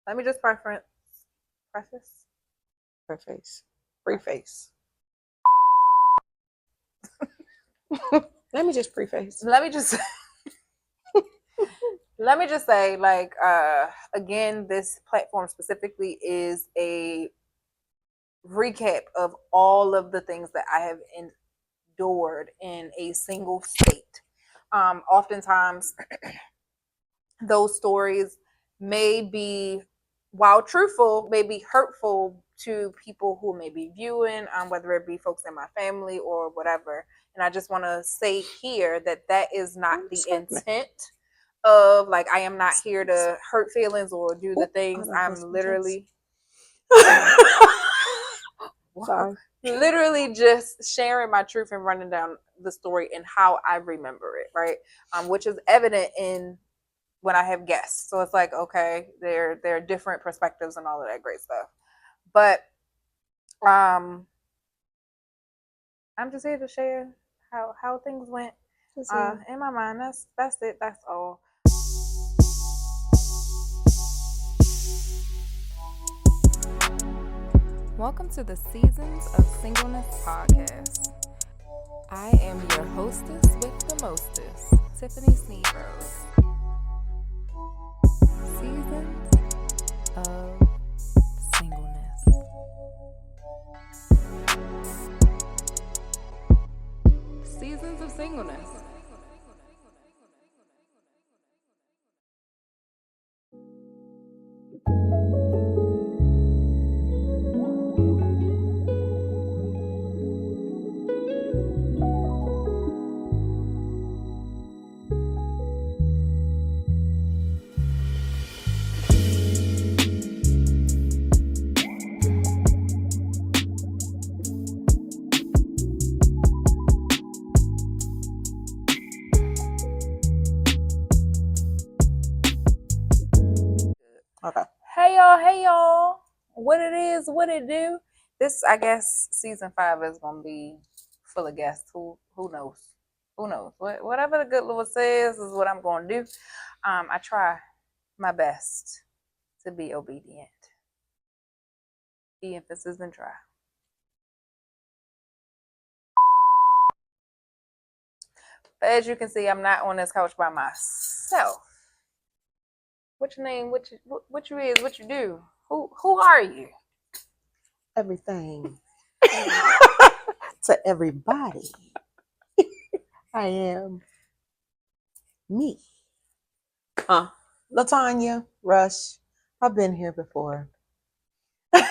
Let me just preface. Preface. Let me just preface. Let me just let me just say, like, again, this platform specifically is a recap of all of the things that I have endured in a single state. Oftentimes, those stories may be, while truthful, may be hurtful to people who may be viewing, whether it be folks in my family or whatever. And I just want to say here that that is not the intent of, like, I am not here to hurt feelings or do the things. I'm literally Sorry. literally just sharing my truth and running down the story and how I remember it, right? Which is evident in when I have guests. So it's like, okay, there are different perspectives and all of that great stuff. But I'm just here to share how things went in my mind. That's it. That's all. Welcome to the Seasons of Singleness podcast. I am your hostess with the mostest, Tiffany Sneebrose. Seasons of Singleness. Seasons of Singleness. Okay. Hey y'all. What it is, what it do. This, I guess, season 5 is gonna be full of guests. Who knows? Who knows? Whatever the good Lord says is what I'm gonna do. I try my best to be obedient. The emphasis in try. But as you can see, I'm not on this couch by myself. What's your name? What you is? What you do? Who are you? Everything. To everybody. I am me. Latanya Rush. I've been here before. You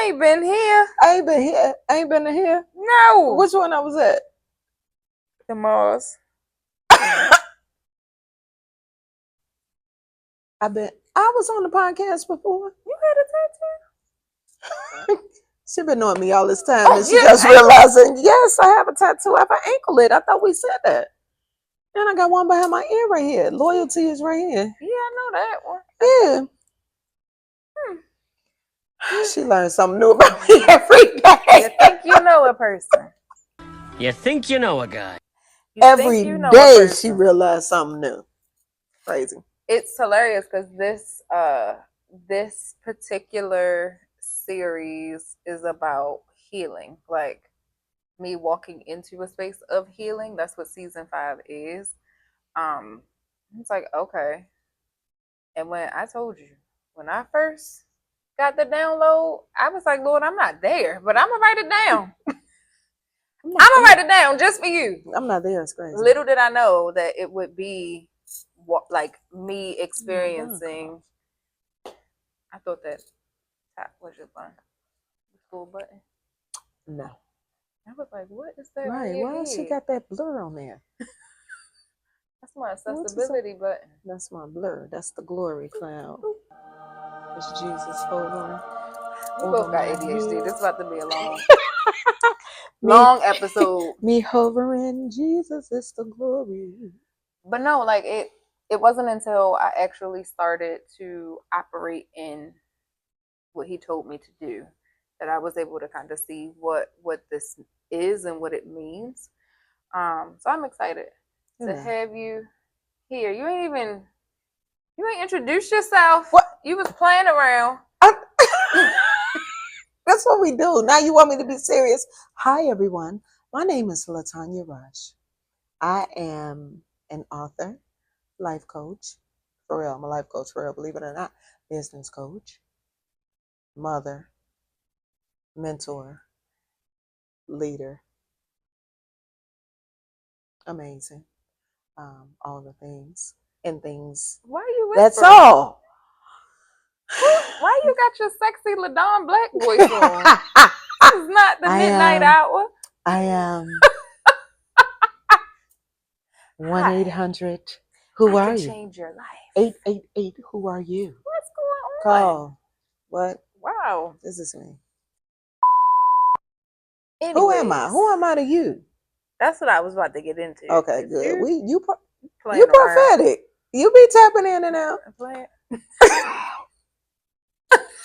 ain't been here. I ain't been here. I ain't been here. No. Which one I was at? The Mars. I was on the podcast before. You had a tattoo? She been knowing me all this time, and she just realizing, yes, I have a tattoo. I have an ankle lid. I thought we said that. And I got one behind my ear right here. Loyalty is right here. Yeah, I know that one. Yeah. She learns something new about me every day. You think you know a person. You think you know a guy. Every day she realized something new. Crazy. It's hilarious because this particular series is about healing. Like, me walking into a space of healing. That's what season 5 is. It's like, okay. And when I told you, when I first got the download, I was like, Lord, I'm not there, but I'm gonna write it down. I'm gonna write it down just for you. I'm not there. It's crazy. Little did I know that it would be like me experiencing. I thought that tap was your button, the school button. No. I was like, what is that? Right. Why she got that blur on there? That's my accessibility button. That's my blur. That's the glory cloud. It's Jesus hovering. We both got ADHD. This is about to be a long episode. Me hovering, Jesus is the glory. But no, like it wasn't until I actually started to operate in what he told me to do that I was able to kind of see what this is and what it means. So I'm excited to have you here. You ain't even You ain't introduced yourself. What? You was playing around. That's what we do. Now you want me to be serious? Hi, everyone. My name is LaTanya Rush. I am an author, life coach. For real, I'm a life coach, for real, believe it or not. Business coach, mother, mentor, leader. Amazing. All the things and things. Why are you That's whispering? all. Why you got your sexy LaDon Black voice on? This is not the midnight hour. I am 1-800. Who are you? Change your life. 888. Who are you? What's going on? Call. What? Wow. This is me. Anyways, Who am I? Who am I to you? That's what I was about to get into. Okay, good. You playing prophetic. You be tapping in and out. Playing.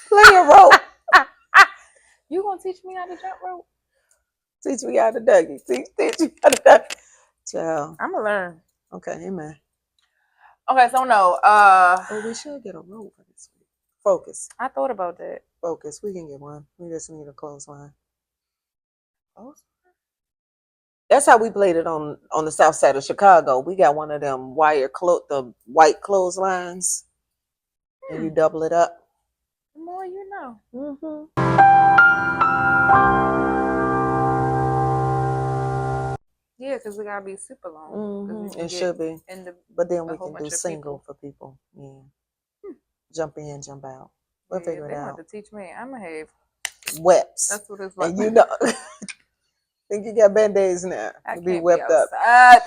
Playing rope. You gonna teach me how to jump rope? Teach me how to Dougie. Teach me how to Dougie. Child. I'm gonna learn. Okay, amen. Okay, so no. Oh, we should get a rope for this week. Focus. I thought about that. Focus. We can get one. We just need a clothesline. That's how we played it on the south side of Chicago. We got one of them the white clotheslines, and you double it up. The more you know. Mm-hmm. Yeah, because we gotta be super long. Mm-hmm. It should be. But then we can do single for people. Yeah. Jump in, jump out. We'll figure it out. They want to teach me. I'm gonna have Weps. That's what it's like. And you know, think you got band-aids now. I be can't wept be up. outside.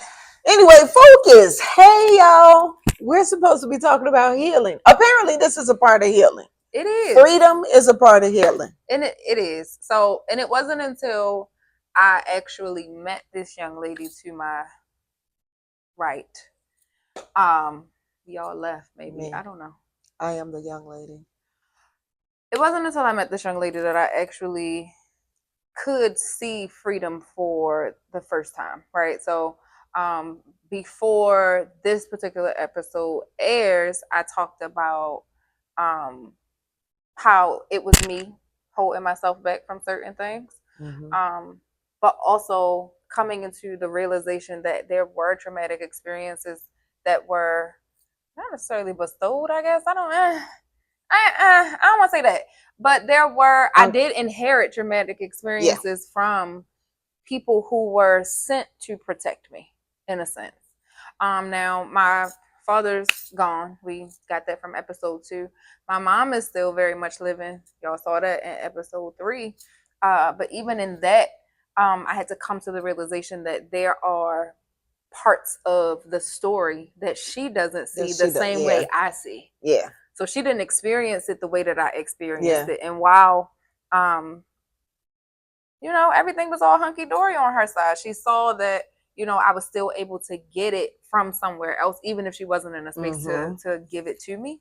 Anyway, focus. Hey, y'all. We're supposed to be talking about healing. Apparently, this is a part of healing. It is. Freedom is a part of healing. And it is. So, and it wasn't until I actually met this young lady to my right. Y'all left, maybe. Me. I don't know. I am the young lady. It wasn't until I met this young lady that I actually could see freedom for the first time, right? So, before this particular episode airs, I talked about how it was me holding myself back from certain things, but also coming into the realization that there were traumatic experiences that were not necessarily bestowed. I guess I don't want to say that, but I did inherit traumatic experiences from people who were sent to protect me, in a sense. Now my father's gone. We got that from episode 2. My mom is still very much living. Y'all saw that in episode 3. But even in that, I had to come to the realization that there are parts of the story that she doesn't see the same way I see. Yeah. So she didn't experience it the way that I experienced it. And while, everything was all hunky-dory on her side, she saw that, I was still able to get it from somewhere else, even if she wasn't in a space to give it to me.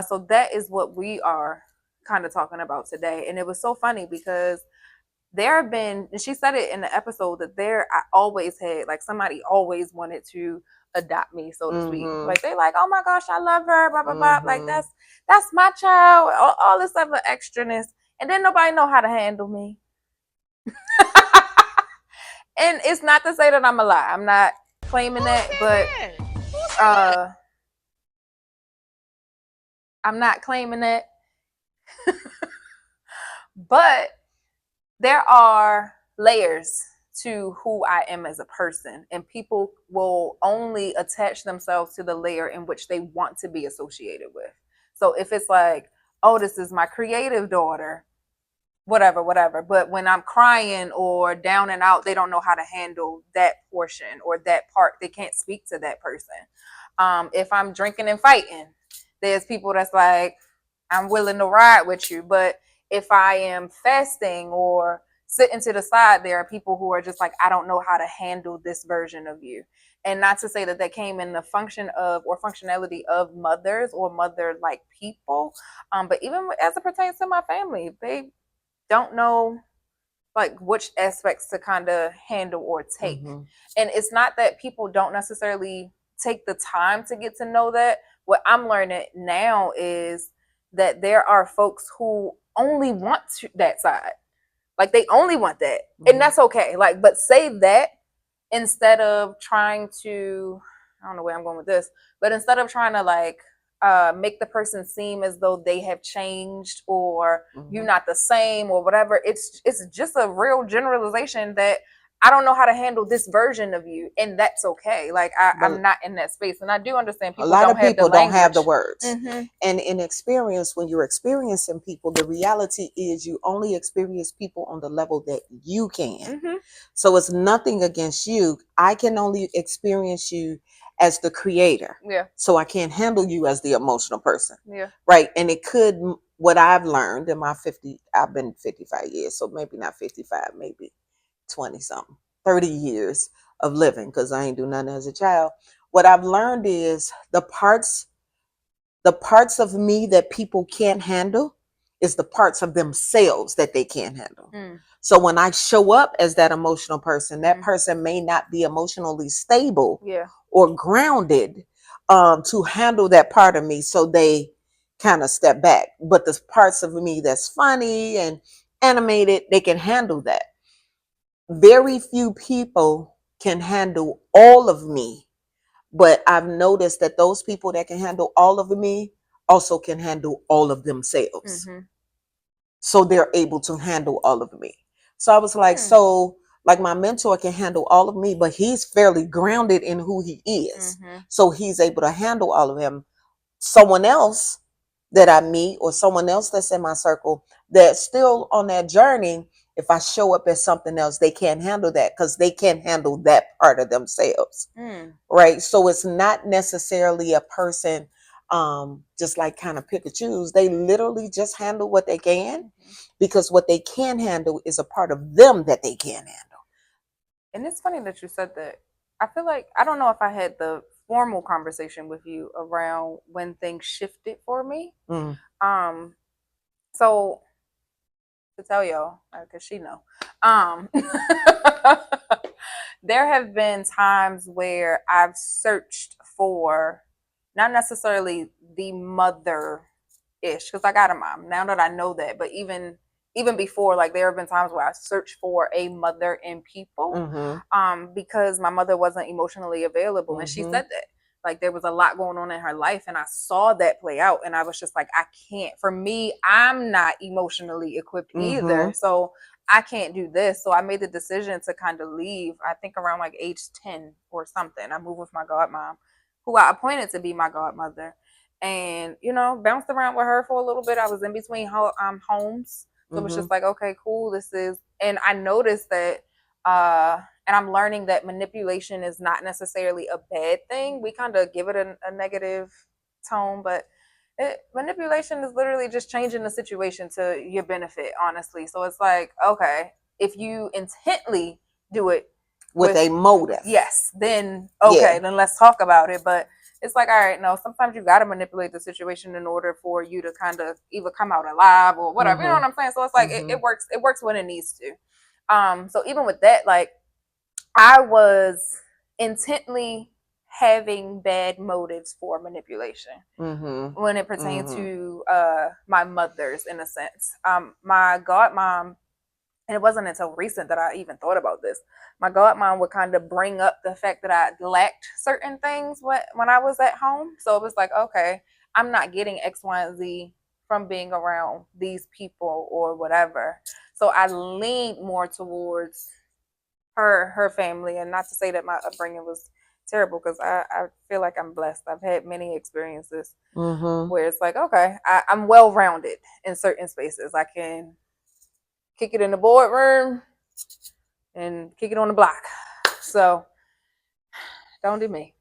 So that is what we are kind of talking about today. And it was so funny because there have been, and she said it in the episode, that I always had, like, somebody always wanted to adopt me, so to speak. Like, they like, oh my gosh, I love her, blah, blah, blah. Like, that's my child, all this other extraness. And then nobody know how to handle me. And it's not to say that I'm a lie. I'm not claiming that, but I'm not claiming that. But there are layers to who I am as a person, and people will only attach themselves to the layer in which they want to be associated with. So if it's like, oh, this is my creative daughter, whatever. But when I'm crying or down and out, they don't know how to handle that portion or that part. They can't speak to that person. If I'm drinking and fighting, there's people that's like, I'm willing to ride with you. But if I am fasting or sitting to the side, there are people who are just like, I don't know how to handle this version of you. And not to say that that came in the function of or functionality of mothers or mother-like people. But even as it pertains to my family, they don't know like which aspects to kind of handle or take. And it's not that people don't necessarily take the time to get to know that, what I'm learning now is that there are folks who only want that side. Like they only want that. And that's okay. Like, but save that instead of trying to, I don't know where I'm going with this, but instead of trying to like make the person seem as though they have changed or you're not the same or whatever, it's just a real generalization that I don't know how to handle this version of you, and that's okay. Like I'm not in that space, and I do understand people a lot don't of have the people don't have the language. words. And in experience, when you're experiencing people, the reality is you only experience people on the level that you can. So it's nothing against you. I can only experience you as the creator. Yeah. So I can't handle you as the emotional person. Yeah. Right. And it could, what I've learned in my I've been 55 years, so maybe not 55, maybe 20 something, 30 years of living, because I ain't do nothing as a child. What I've learned is the parts of me that people can't handle is the parts of themselves that they can't handle. So when I show up as that emotional person, that person may not be emotionally stable or grounded to handle that part of me. So they kind of step back. But the parts of me that's funny and animated, they can handle that. Very few people can handle all of me, but I've noticed that those people that can handle all of me also can handle all of themselves. So they're able to handle all of me. So I was like, so like my mentor can handle all of me, but he's fairly grounded in who he is. So he's able to handle all of him. Someone else that I meet or someone else that's in my circle that's still on that journey, if I show up as something else, they can't handle that because they can't handle that part of themselves. Right. So it's not necessarily a person just like kind of pick and choose. They literally just handle what they can because what they can handle is a part of them that they can't handle. And it's funny that you said that. I feel like I don't know if I had the formal conversation with you around when things shifted for me. So to tell y'all, because she know, there have been times where I've searched for not necessarily the mother ish, because I got a mom now that I know that, but even before, like there have been times where I searched for a mother in people, because my mother wasn't emotionally available, and she said that like there was a lot going on in her life, and I saw that play out, and I was just like, I can't. For me, I'm not emotionally equipped either, so I can't do this. So I made the decision to kind of leave. I think around like age 10 or something. I moved with my godmom, who I appointed to be my godmother, and bounced around with her for a little bit. I was in between homes, so it was just like, okay, cool, this is. And I noticed that and I'm learning that manipulation is not necessarily a bad thing. We kind of give it a negative tone, but manipulation is literally just changing the situation to your benefit, honestly. So it's like, okay, if you intently do it with a motive, yes, then okay, then let's talk about it. But it's like, all right, no, sometimes you got to manipulate the situation in order for you to kind of either come out alive or whatever. You know what I'm saying? So it's like it works when it needs to. So even with that, like I was intently having bad motives for manipulation when it pertained to my mother's, in a sense. My godmom, and it wasn't until recent that I even thought about this. My godmom would kind of bring up the fact that I lacked certain things when I was at home. So it was like, okay, I'm not getting X, Y, and Z from being around these people or whatever. So I leaned more towards her family, and not to say that my upbringing was terrible, because I feel like I'm blessed. I've had many experiences where it's like, okay, I'm well rounded in certain spaces. I can kick it in the boardroom and kick it on the block. So don't do me.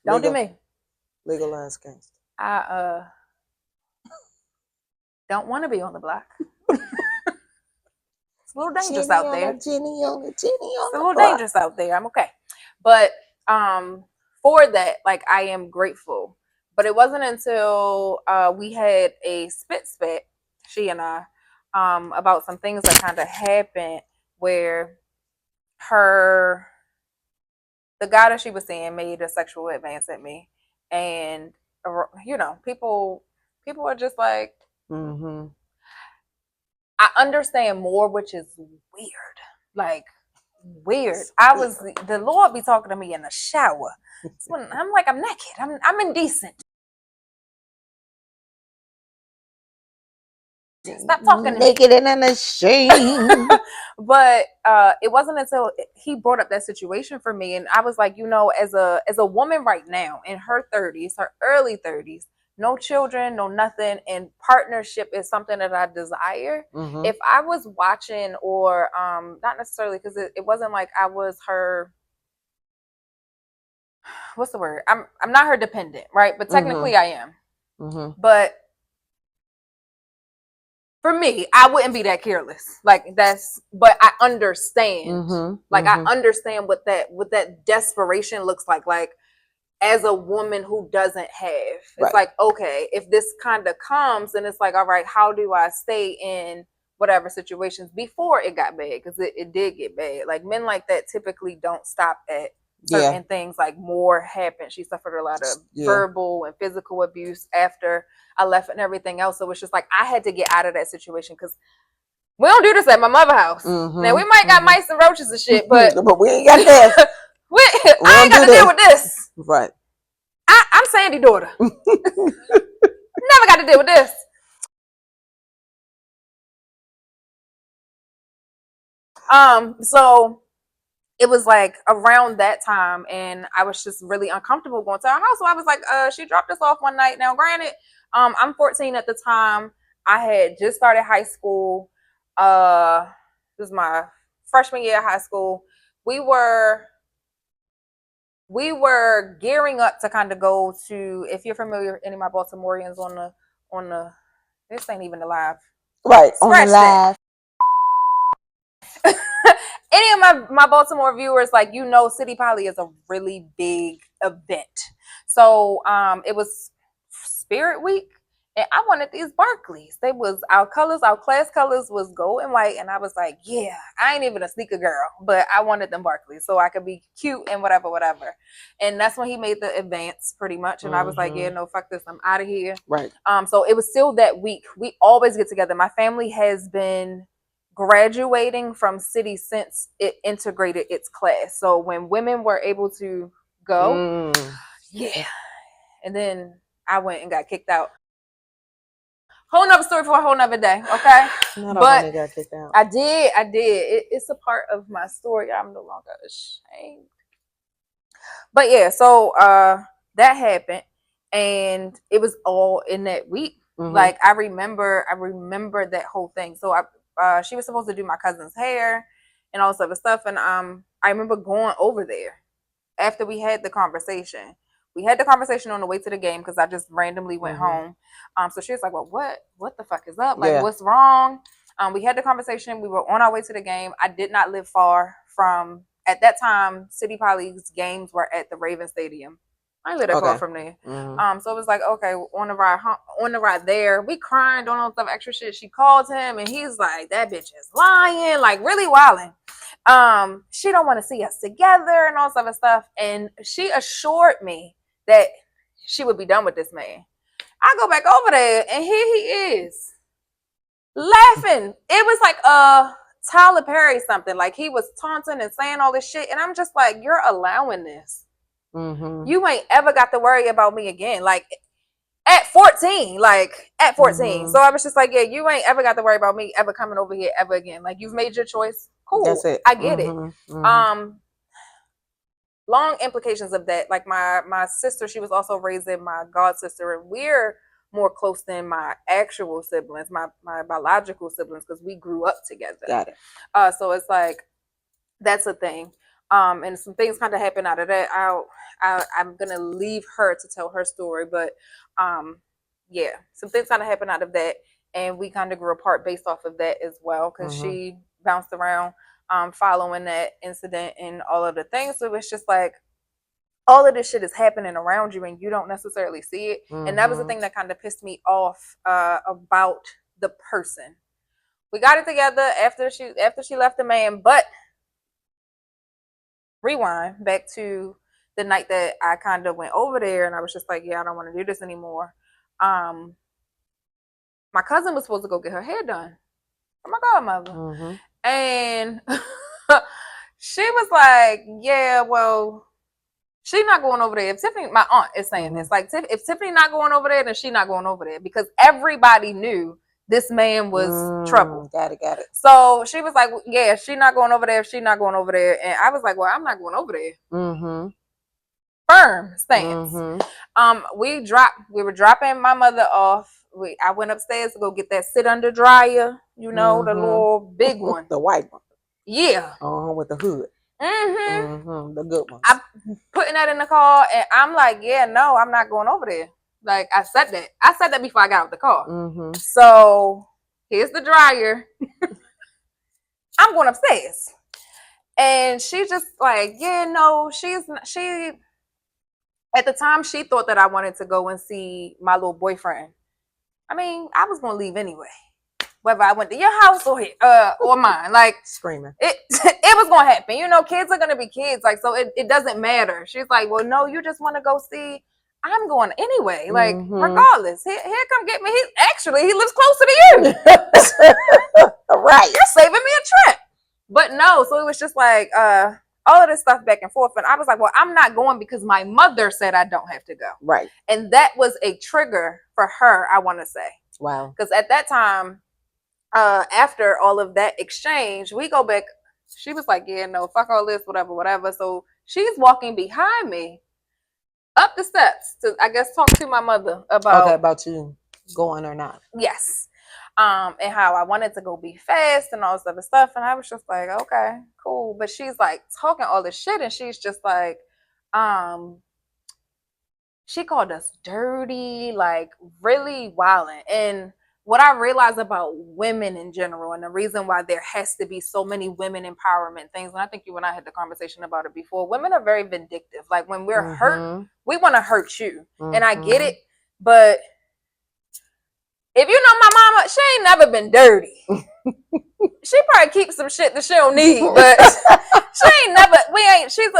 Don't do me. Legalize gangster. I don't want to be on the block. It's a little dangerous out there. It's a little dangerous out there. I'm okay. But for that, like I am grateful. But it wasn't until we had a spit, she and I, about some things that kind of happened where the guy that she was seeing made a sexual advance at me, and you know, people are just like, Mm-hmm. I understand more, which is weird. Like weird. I was the Lord be talking to me in the shower. When I'm like, I'm naked. I'm indecent. Stop talking to me. Naked and unashamed. But it wasn't until he brought up that situation for me, and I was like, you know, as a woman right now in her 30s, her early 30s, no children, no nothing, and partnership is something that I desire. Mm-hmm. If I was watching, or not necessarily, because it wasn't like I was her, what's the word? I'm not her dependent, right? But technically I am. Mm-hmm. But for me, I wouldn't be that careless. Like but I understand. Mm-hmm. Like I Mm-hmm. understand what that desperation looks like. Like as a woman who doesn't have, it's Right. like, okay, if this kind of comes, then it's like, all right, how do I stay in whatever situations before it got bad? Because it did get bad. Like men like that typically don't stop at certain things. Like more happened. She suffered a lot of verbal and physical abuse after I left and everything else. So it's just like I had to get out of that situation, because we don't do this at my mother house. Mm-hmm. Now we might got mice and roaches and shit, but we ain't got this. I ain't got to deal with this. Right. I'm Sandy's daughter. Never got to deal with this. So it was like around that time, and I was just really uncomfortable going to our house. So I was like, she dropped us off one night. Now, granted, I'm 14 at the time. I had just started high school. This was my freshman year of high school. We were gearing up to kind of go to, if you're familiar with any of my Baltimoreans on the this ain't even alive. Right. Scratch on the live. Any of my Baltimore viewers, like, you know, City Poly is a really big event. So it was Spirit Week, and I wanted these Barclays. They was our class colors was gold and white, and I was like, yeah, I ain't even a sneaker girl, but I wanted them Barclays so I could be cute and whatever. And that's when he made the advance pretty much, and I was like, yeah, no, fuck this, I'm out of here. Right. So it was still that week. We always get together. My family has been graduating from City since it integrated its class. So when women were able to go, yeah. And then I went and got kicked out. Whole nother story for a whole nother day, okay? But got kicked out. I did. It's a part of my story. I'm no longer ashamed. But yeah, so that happened, and it was all in that week. Mm-hmm. Like I remember that whole thing. So she was supposed to do my cousin's hair and all this other stuff, and I remember going over there after we had the conversation. We had the conversation on the way to the game because I just randomly went home. So she was like, "Well, what the fuck is up? Like, what's wrong?" We had the conversation. We were on our way to the game. I did not live far from, at that time, City Poly's games were at the Raven Stadium. I lived that far from there. So it was like, okay, on the ride there, we crying, doing all stuff extra shit. She called him, and he's like, that bitch is lying, like really wilding. She don't want to see us together and all this other stuff. And she assured me that she would be done with this man. I go back over there, and here he is, laughing. It was like Tyler Perry something. Like he was taunting and saying all this shit, and I'm just like, you're allowing this. You ain't ever got to worry about me again. Like at 14, So I was just like, yeah, you ain't ever got to worry about me ever coming over here ever again. Like you've made your choice. Cool. That's it. I get it. Long implications of that. Like my sister, she was also raising my god sister, and we're more close than my actual siblings, my biological siblings, because we grew up together. Got it. So it's like that's a thing. And some things kind of happen out of that. I'm gonna leave her to tell her story, but yeah, some things kind of happen out of that, and we kind of grew apart based off of that as well, because she bounced around following that incident and all of the things. So it's just like all of this shit is happening around you, and you don't necessarily see it. And that was the thing that kind of pissed me off about the person. We got it together after she left the man, but rewind back to the night that I kind of went over there and I was just like, yeah, I don't want to do this anymore. My cousin was supposed to go get her hair done for my godmother. Mm-hmm. And she was like, yeah, well, she's not going over there. If Tiffany, my aunt is saying this, like, if Tiffany not going over there, then she's not going over there because everybody knew this man was trouble. Got it. So she was like, yeah, she's not going over there. She's not going over there. And I was like, well, I'm not going over there. Mm-hmm. Firm stance. Mm-hmm. We were dropping my mother off. I went upstairs to go get that sit under dryer, you know, the little big one. The white one. Yeah. With the hood. The good ones. I'm putting that in the car and I'm like, yeah, no, I'm not going over there. Like I said that before I got out of the car. So here's the dryer. I'm going upstairs. And she just like, yeah, no, she at the time she thought that I wanted to go and see my little boyfriend. I mean, I was going to leave anyway. Whether I went to your house or mine, like screaming, it was gonna happen. You know, kids are gonna be kids, like so. It doesn't matter. She's like, well, no, you just want to go see. I'm going anyway, like regardless. Here, come get me. He lives closer to you. Right, you're saving me a trip. But no, so it was just like all of this stuff back and forth, and I was like, well, I'm not going because my mother said I don't have to go. Right, and that was a trigger for her. I want to say, wow, because at that time. After all of that exchange, we go back. She was like, yeah, no, fuck all this, whatever. So she's walking behind me up the steps to, I guess, talk to my mother about you going or not. Yes. And how I wanted to go be fast and all this other stuff. And I was just like, okay, cool. But she's like talking all this shit and she's just like, she called us dirty, like really wilding. And what I realize about women in general and the reason why there has to be so many women empowerment things, and I think you and I had the conversation about it before, women are very vindictive. Like when we're hurt, we want to hurt you. And I get it. But if you know my mama, she ain't never been dirty. She probably keeps some shit that she don't need, but she ain't never, she's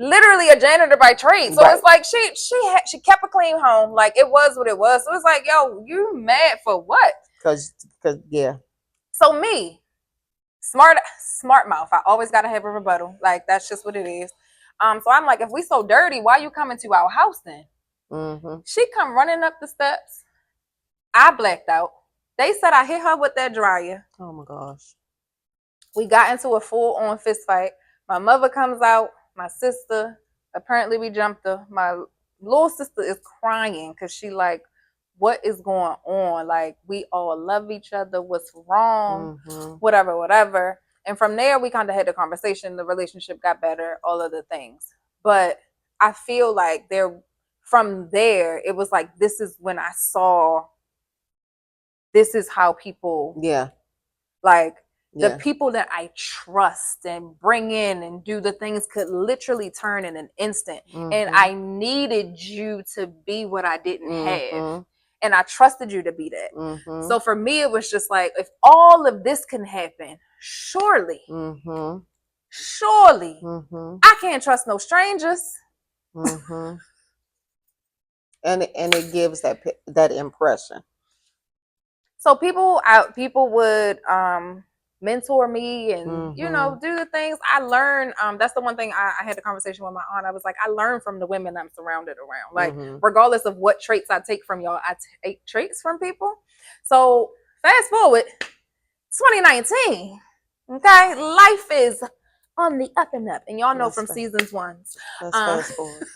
literally a janitor by trade. So it's like she kept a clean home. Like it was what it was. So it's like, yo, you mad for what? Cause yeah. So me, smart mouth. I always gotta have a rebuttal. Like that's just what it is. So I'm like, if we so dirty, why you coming to our house then? She come running up the steps. I blacked out. They said I hit her with that dryer. Oh my gosh. We got into a full-on fist fight. My mother comes out. My sister, apparently we jumped her. My little sister is crying because she like, what is going on? Like, we all love each other. What's wrong? Whatever. And from there, we kind of had the conversation. The relationship got better, all of the things. But I feel like from there, it was like, this is when I saw, this is how people, like, the people that I trust and bring in and do the things could literally turn in an instant. And I needed you to be what I didn't have. And I trusted you to be that. So for me, it was just like, if all of this can happen, surely, I can't trust no strangers. And it gives that impression. So people would mentor me and you know do the things I learned. That's the one thing I had the conversation with my aunt. I was like, I learned from the women I'm surrounded around. Like regardless of what traits I take from y'all, I take traits from people. So fast forward 2019, okay, life is on the up and up, and y'all know from seasons 1. Let's fast forward.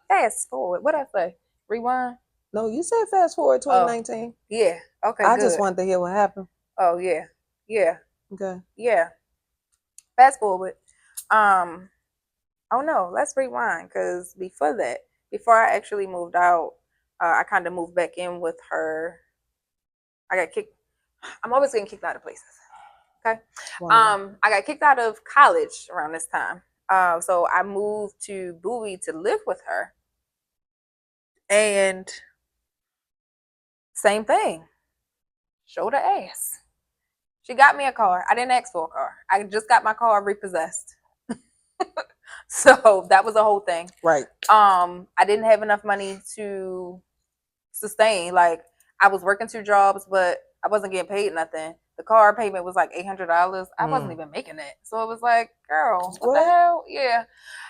Fast forward. What I say? Rewind. No, you said fast forward 2019. Yeah. Okay. I just wanted to hear what happened. Oh yeah. Yeah. Okay. Yeah. Fast forward. Oh no, let's rewind because before I actually moved out, I kind of moved back in with her. I got kicked. I'm always getting kicked out of places. Okay. I got kicked out of college around this time. So I moved to Bowie to live with her. And same thing. Showed her ass. She got me a car. I didn't ask for a car. I just got my car repossessed. So that was a whole thing. Right. I didn't have enough money to sustain. Like, I was working 2 jobs, but I wasn't getting paid nothing. The car payment was like $800. I wasn't even making that. So it was like, girl, what the hell? Yeah.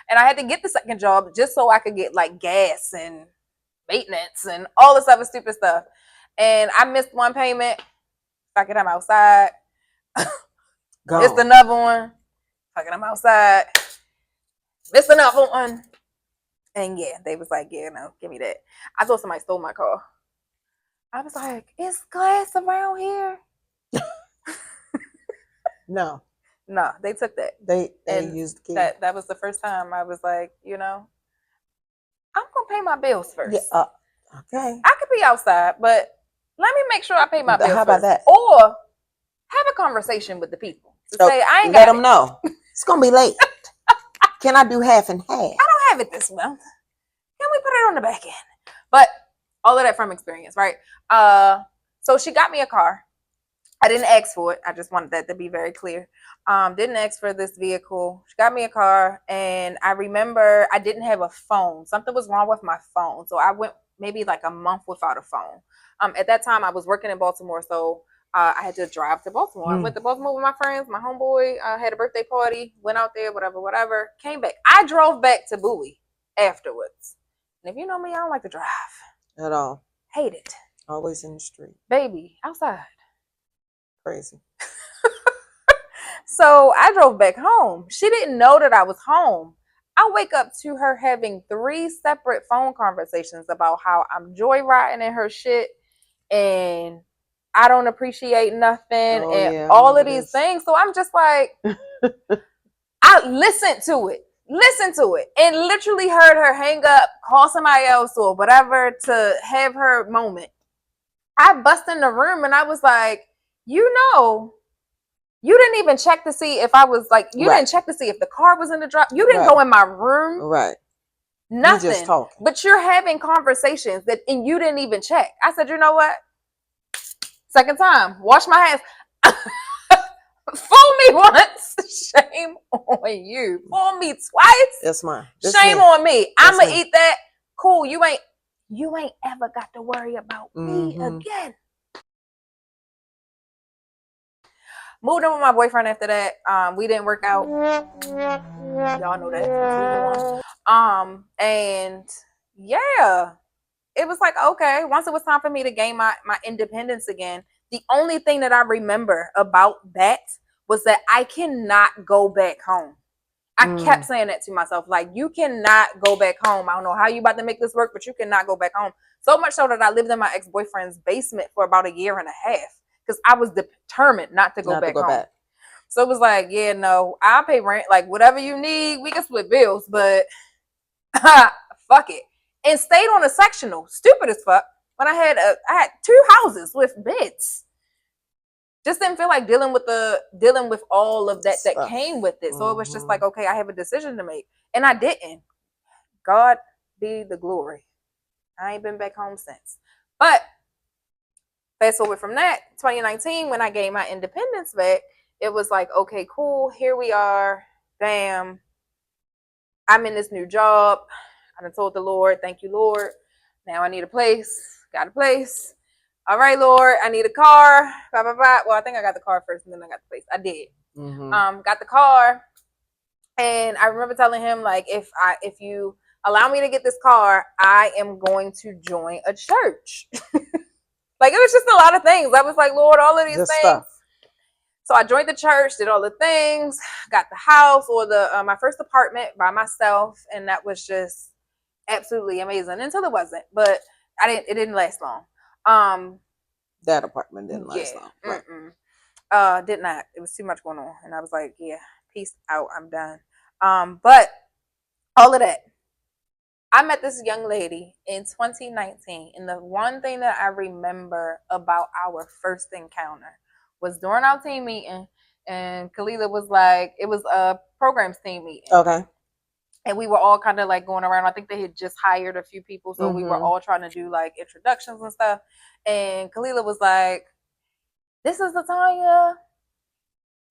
And I had to get the second job just so I could get like gas and maintenance and all this other stupid stuff. And I missed one payment. Fuck it, I'm outside. Missed another one. Fuck it, I'm outside. Missed another one. And yeah, they was like, yeah, no, give me that. I thought somebody stole my car. I was like, is glass around here? No. No, they took that. They used the key. That was the first time I was like, I'm gonna pay my bills first. Yeah, okay. I could be outside, but let me make sure I pay my bills How about first. that? Or have a conversation with the people to say, I ain't let got them know it's gonna be late. Can I do half and half? I don't have it this month. Can we put it on the back end? But all of that from experience, right? So she got me a car. I didn't ask for it. I just wanted that to be very clear. Didn't ask for this vehicle. She got me a car, and I remember I didn't have a phone. Something was wrong with my phone, so I went maybe like a month without a phone. At that time, I was working in Baltimore, so I had to drive to Baltimore. I went to Baltimore with my friends. My homeboy had a birthday party. Went out there, whatever. Came back. I drove back to Bowie afterwards. And if you know me, I don't like to drive at all. Hate it. Always in the street. Baby, outside. Crazy. So I drove back home. She didn't know that I was home. I wake up to her having 3 separate phone conversations about how I'm joyriding in her shit and I don't appreciate nothing and all of these things. So I'm just like, I listened to it, and literally heard her hang up, call somebody else or whatever to have her moment. I bust in the room and I was like, you didn't even check to see if I was like, you didn't check to see if the car was in the drop. You didn't go in my room. Right. Nothing. You just talking. But you're having conversations and you didn't even check. I said, you know what? Second time, wash my hands. Fool me once, shame on you. Fool me twice, that's mine. Shame on me. I'ma eat that. Cool. You ain't ever got to worry about me again. Moved in with my boyfriend after that. We didn't work out. Y'all know that. And yeah, it was like, okay, once it was time for me to gain my independence again, the only thing that I remember about that was that I cannot go back home. I kept saying that to myself, like, you cannot go back home. I don't know how you about to make this work, but you cannot go back home. So much so that I lived in my ex-boyfriend's basement for about 1.5 years because I was determined not to go back home. So it was like, yeah, no, I'll pay rent. Like, whatever you need, we can split bills, but fuck it. And stayed on a sectional, stupid as fuck. When I had 2 houses with beds. Just didn't feel like dealing with all of that came with it. So it was just like, okay, I have a decision to make. And I didn't. God be the glory. I ain't been back home since. But fast forward from that, 2019, when I gained my independence back, it was like, okay, cool. Here we are. Bam. I'm in this new job. I done told the Lord, thank you, Lord. Now I need a place. Got a place. All right, Lord, I need a car. Blah, blah, blah. Well, I think I got the car first and then I got the place. I did. Got the car. And I remember telling him, like, if you allow me to get this car, I am going to join a church. Like, it was just a lot of things. I was like, Lord, all of these things. Stuff. So I joined the church, did all the things, got the house or my first apartment by myself. And that was just absolutely amazing until it wasn't. But it didn't last long. That apartment didn't last long. Right. Did not. It was too much going on. And I was like, yeah, peace out. I'm done. But all of that. I met this young lady in 2019. And the one thing that I remember about our first encounter was during our team meeting. And Kalila was like, it was a programs team meeting. Okay. And we were all kind of like going around. I think they had just hired a few people. So we were all trying to do like introductions and stuff. And Kalila was like, this is Latanya.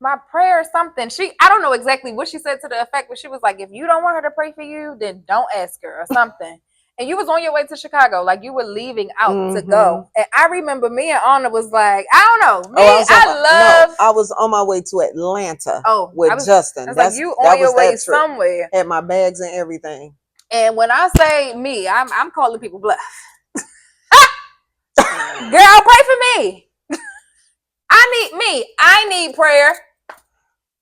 my prayer or something. I don't know exactly what she said to the effect, but she was like, if you don't want her to pray for you, then don't ask her or something. And you was on your way to Chicago, like you were leaving out to go. And I remember me and Anna was like, I don't know, me, I was on my way to Atlanta. With Justin. I was like, you on your way somewhere. Had my bags and everything. And when I say me, I'm calling people bluff. Girl, pray for me. I need prayer.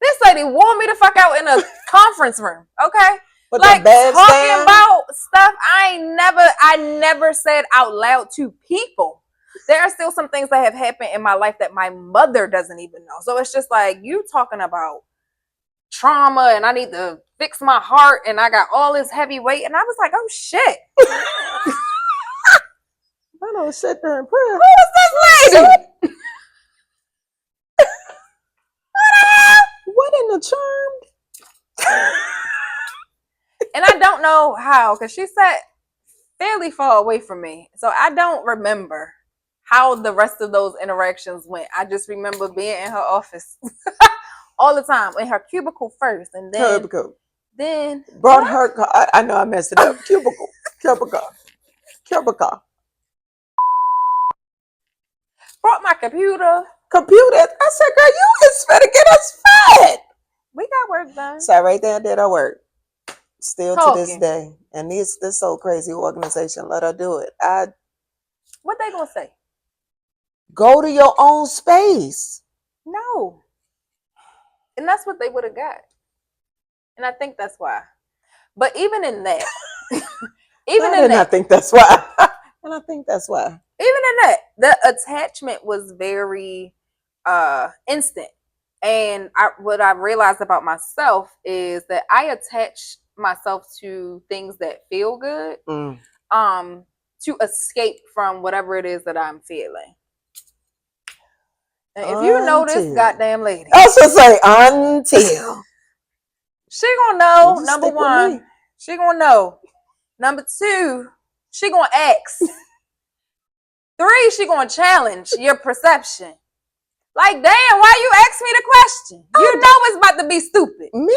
This lady wore me the fuck out in a conference room. Okay. But like talking about stuff I never said out loud to people. There are still some things that have happened in my life that my mother doesn't even know. So it's just like you talking about trauma and I need to fix my heart and I got all this heavy weight. And I was like, oh shit. I don't sit there and pray. Who was this lady? What in the Charmed? And I don't know how, because she sat fairly far away from me. So I don't remember how the rest of those interactions went. I just remember being in her office all the time, in her cubicle first. And then brought her, I know I messed it up. Cubicle. Brought my computer. I said, girl, you is finna get us fed. We got work done. So right there, did our work. Still to this day. And this so crazy organization, let her do it. What they gonna say? Go to your own space. No. And that's what they would have got. And I think that's why. But even in that, I think that's why. And I think that's why. Even in that, the attachment was very instant. And what I realized about myself is that I attach myself to things that feel good to escape from whatever it is that I'm feeling. And if you know this goddamn lady, I was gonna say until she gonna know. Number one, she gonna know. Number two, she gonna ask. 3, she gonna challenge your perception. Like, damn, why you ask me the question? You know it's about to be stupid. Me?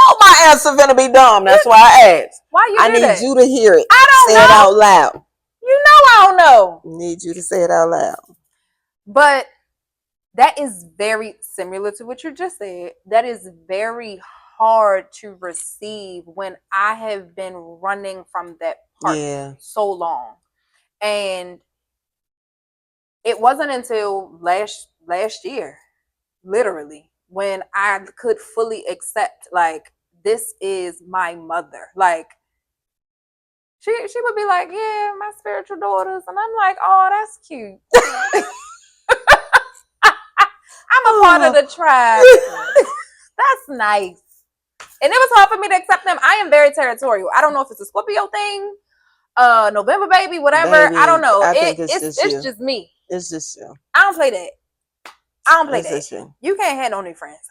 Oh, my answer gonna be dumb. That's why I asked. Why you? I need you to hear it. I don't know. Say it out loud. You know I don't know. Need you to say it out loud. But that is very similar to what you just said. That is very hard to receive when I have been running from that part so long. And it wasn't until last year, literally, when I could fully accept, like, this is my mother. Like, she would be like, yeah, my spiritual daughters. And I'm like, oh, that's cute. I'm a part of the tribe. That's nice. And it was hard for me to accept them. I am very territorial. I don't know if it's a Scorpio thing, November baby, whatever. Baby, I don't know. It's just me. It's just you. I don't play that. You can't have no new friends.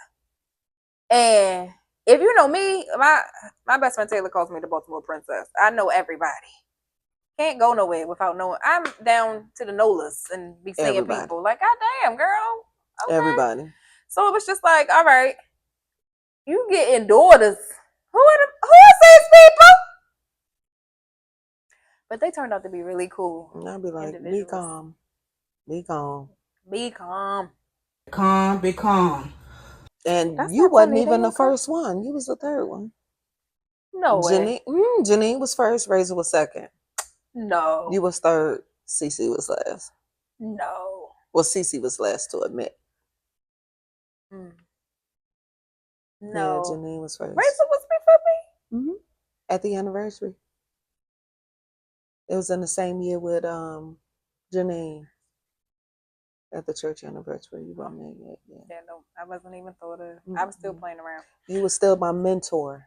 And if you know me, my best friend Taylor calls me the Baltimore Princess. I know everybody. Can't go nowhere without knowing. I'm down to the NOLAs and be seeing people. Like, God damn, girl. Okay. Everybody. So it was just like, all right, you getting daughters. Who is these people? But they turned out to be really cool. And I'll be like, be calm. Be calm. Be calm. Be calm. And you wasn't even the first one. You was the third one. No way. Janine was first. Razor was second. No. You was third. Cece was last. No. Well, Cece was last to admit. No. Yeah, Janine was first. Razor was before me? Mm-hmm. At the anniversary. It was in the same year with Janine. At the church anniversary. You weren't there yet. Yeah, no, I wasn't even thought of. I was still playing around. You were still my mentor.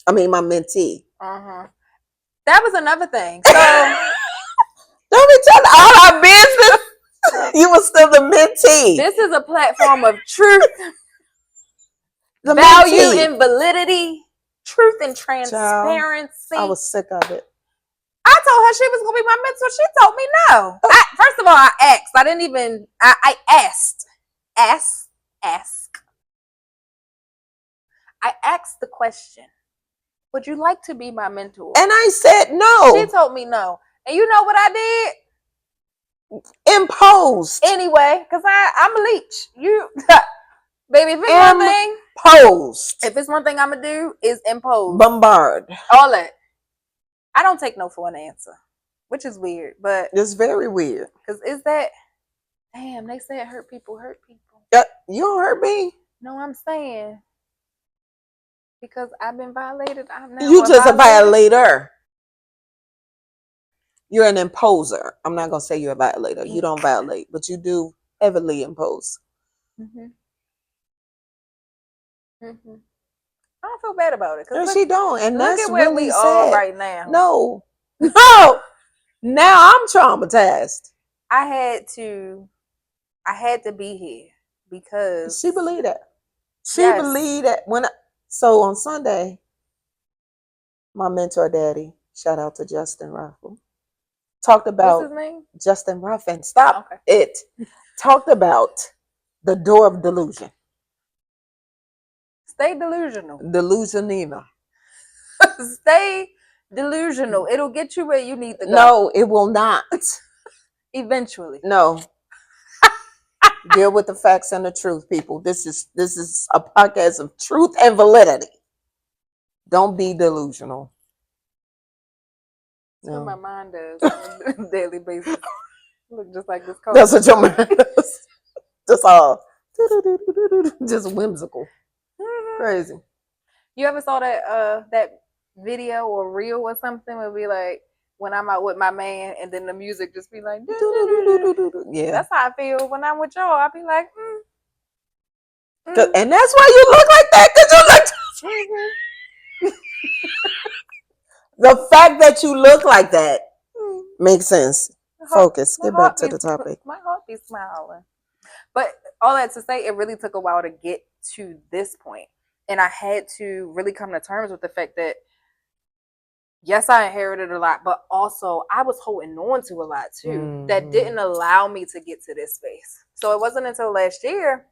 I mean, my mentee. That was another thing. So don't be telling all our business. You were still the mentee. This is a platform of truth, value and validity, truth and transparency. Child, I was sick of it. I told her she was going to be my mentor. She told me no. First of all, I asked. I didn't even, I asked. ask. I asked the question, would you like to be my mentor? And I said no. She told me no. And you know what I did? Imposed. Anyway, because I'm a leech. You, baby, if it's one thing. Imposed. If it's one thing I'm going to do, is impose. Bombard. All that. I don't take no for an answer, which is weird. But it's very weird. Because is that, damn, they said hurt people hurt people. You don't hurt me. No, I'm saying. Because I've been violated. I'm now you just a violator. You're an imposer. I'm not gonna say you're a violator. You don't violate, but you do heavily impose. I don't feel bad about it. No, she don't, and look that's at where really we sad. are right now. No. Now I'm traumatized. I had to be here because she believed that. She believed that so on Sunday, my mentor daddy, shout out to Justin Ruffin, talked about what's his name? Justin Ruffin. Stop it. Talked about the door of delusion. Stay delusional. Delusionina. Stay delusional. It'll get you where you need to go. No, it will not. Eventually. No. Deal with the facts and the truth, people. This is a podcast of truth and validity. Don't be delusional. That's what my mind does on a daily basis. Look just like this coat. That's what your mind does. Just all just whimsical. Crazy. You ever saw that video or reel or something where we like when I'm out with my man and then the music just be like yeah. That's how I feel when I'm with y'all. I be like and that's why you look like that, because you look the fact that you look like that makes sense. Focus. Get back to the topic. My heart be smiling. But all that to say, it really took a while to get to this point. And I had to really come to terms with the fact that, yes, I inherited a lot, but also I was holding on to a lot too that didn't allow me to get to this space. So it wasn't until last year,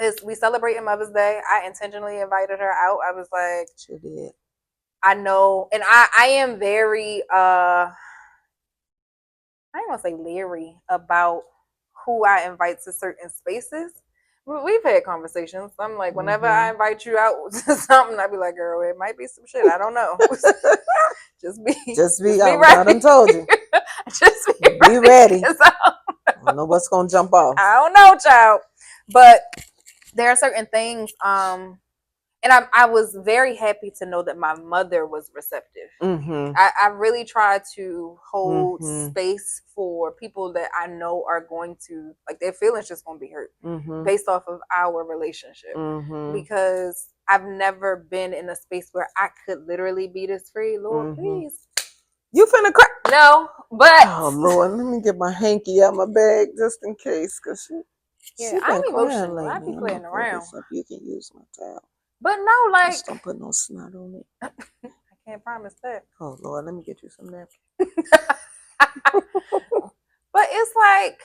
as we celebrated Mother's Day, I intentionally invited her out. I was like, she did. I know, and I am very, I don't want to say leery about who I invite to certain spaces. We've had conversations. I'm like, whenever I invite you out to something, I'd be like, girl, it might be some shit. I don't know. just be ready. I done told you. just be ready. I don't know what's gonna jump off. I don't know, child. But there are certain things, and I was very happy to know that my mother was receptive. I really try to hold space for people that I know are going to, like, their feelings just going to be hurt based off of our relationship. Because I've never been in a space where I could literally be this free. Lord, please. You finna cry? No, but. Oh, Lord, let me get my hanky out my bag just in case. Cause she I'm emotional. I be playing around. You can use my towel. But no, like. Just don't put no snot on it. I can't promise that. Oh, Lord, let me get you some napkins. But it's like,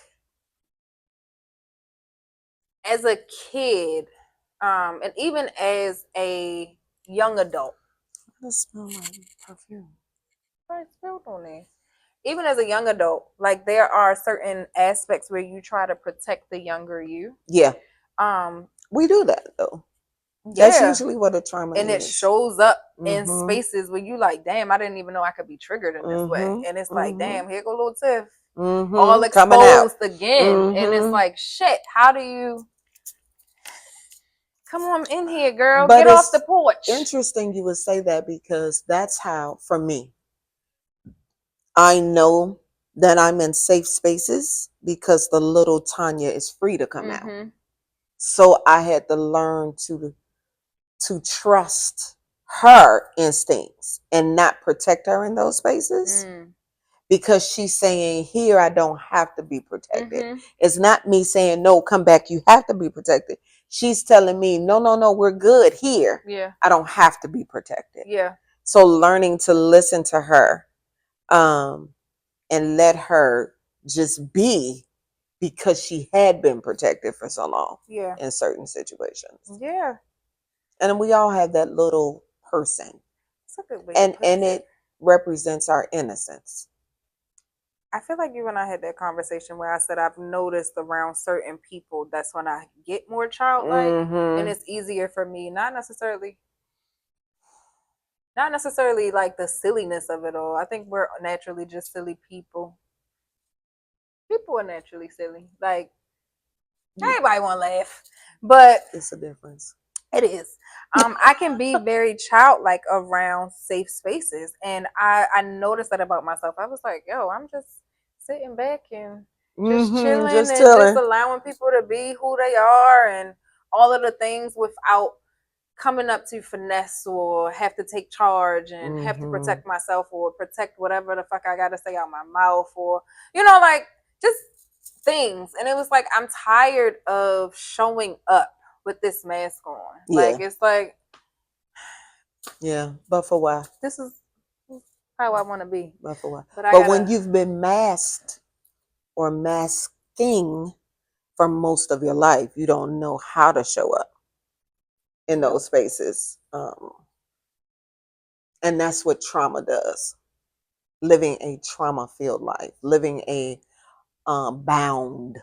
as a kid, and even as a young adult. It smells like perfume. I spilled on it. Even as a young adult, like, there are certain aspects where you try to protect the younger you. Yeah. We do that though. Yeah. That's usually what a trauma is. And it shows up in spaces where you like, damn, I didn't even know I could be triggered in this way. And it's like, damn, here go little Tiff. All exposed again. And it's like, shit, how do you come on in here, girl? Get off the porch. Interesting you would say that, because that's how, for me, I know that I'm in safe spaces because the little Tanya is free to come out. So I had to learn to trust her instincts and not protect her in those spaces, because she's saying, here, I don't have to be protected. It's not me saying, no, come back, you have to be protected. She's telling me, no, we're good here. Yeah. I don't have to be protected. Yeah. So learning to listen to her and let her just be, because she had been protected for so long Yeah. in certain situations. Yeah. And we all have that little person. That's a good way And to put it represents our innocence. I feel like you and I had that conversation where I said I've noticed around certain people that's when I get more childlike, and it's easier for me, not necessarily like the silliness of it all. I think we're naturally just silly people. People are naturally silly. Like everybody want to laugh, but It's a difference. it is. I can be very childlike around safe spaces, and I noticed that about myself. I was like, yo, I'm just sitting back and just chilling Just and just chilling. allowing people to be who they are and all of the things without coming up to finesse or have to take charge and have to protect myself or protect whatever the fuck I gotta say out my mouth or like just things. And it was like I'm tired of showing up with this mask on. Like Yeah. it's like Yeah. But for why? this is how I want to be. But for why? But I But gotta. when you've been masked or masking for most of your life, you don't know how to show up in those spaces. And that's what trauma does. Living a trauma-filled life, living a bound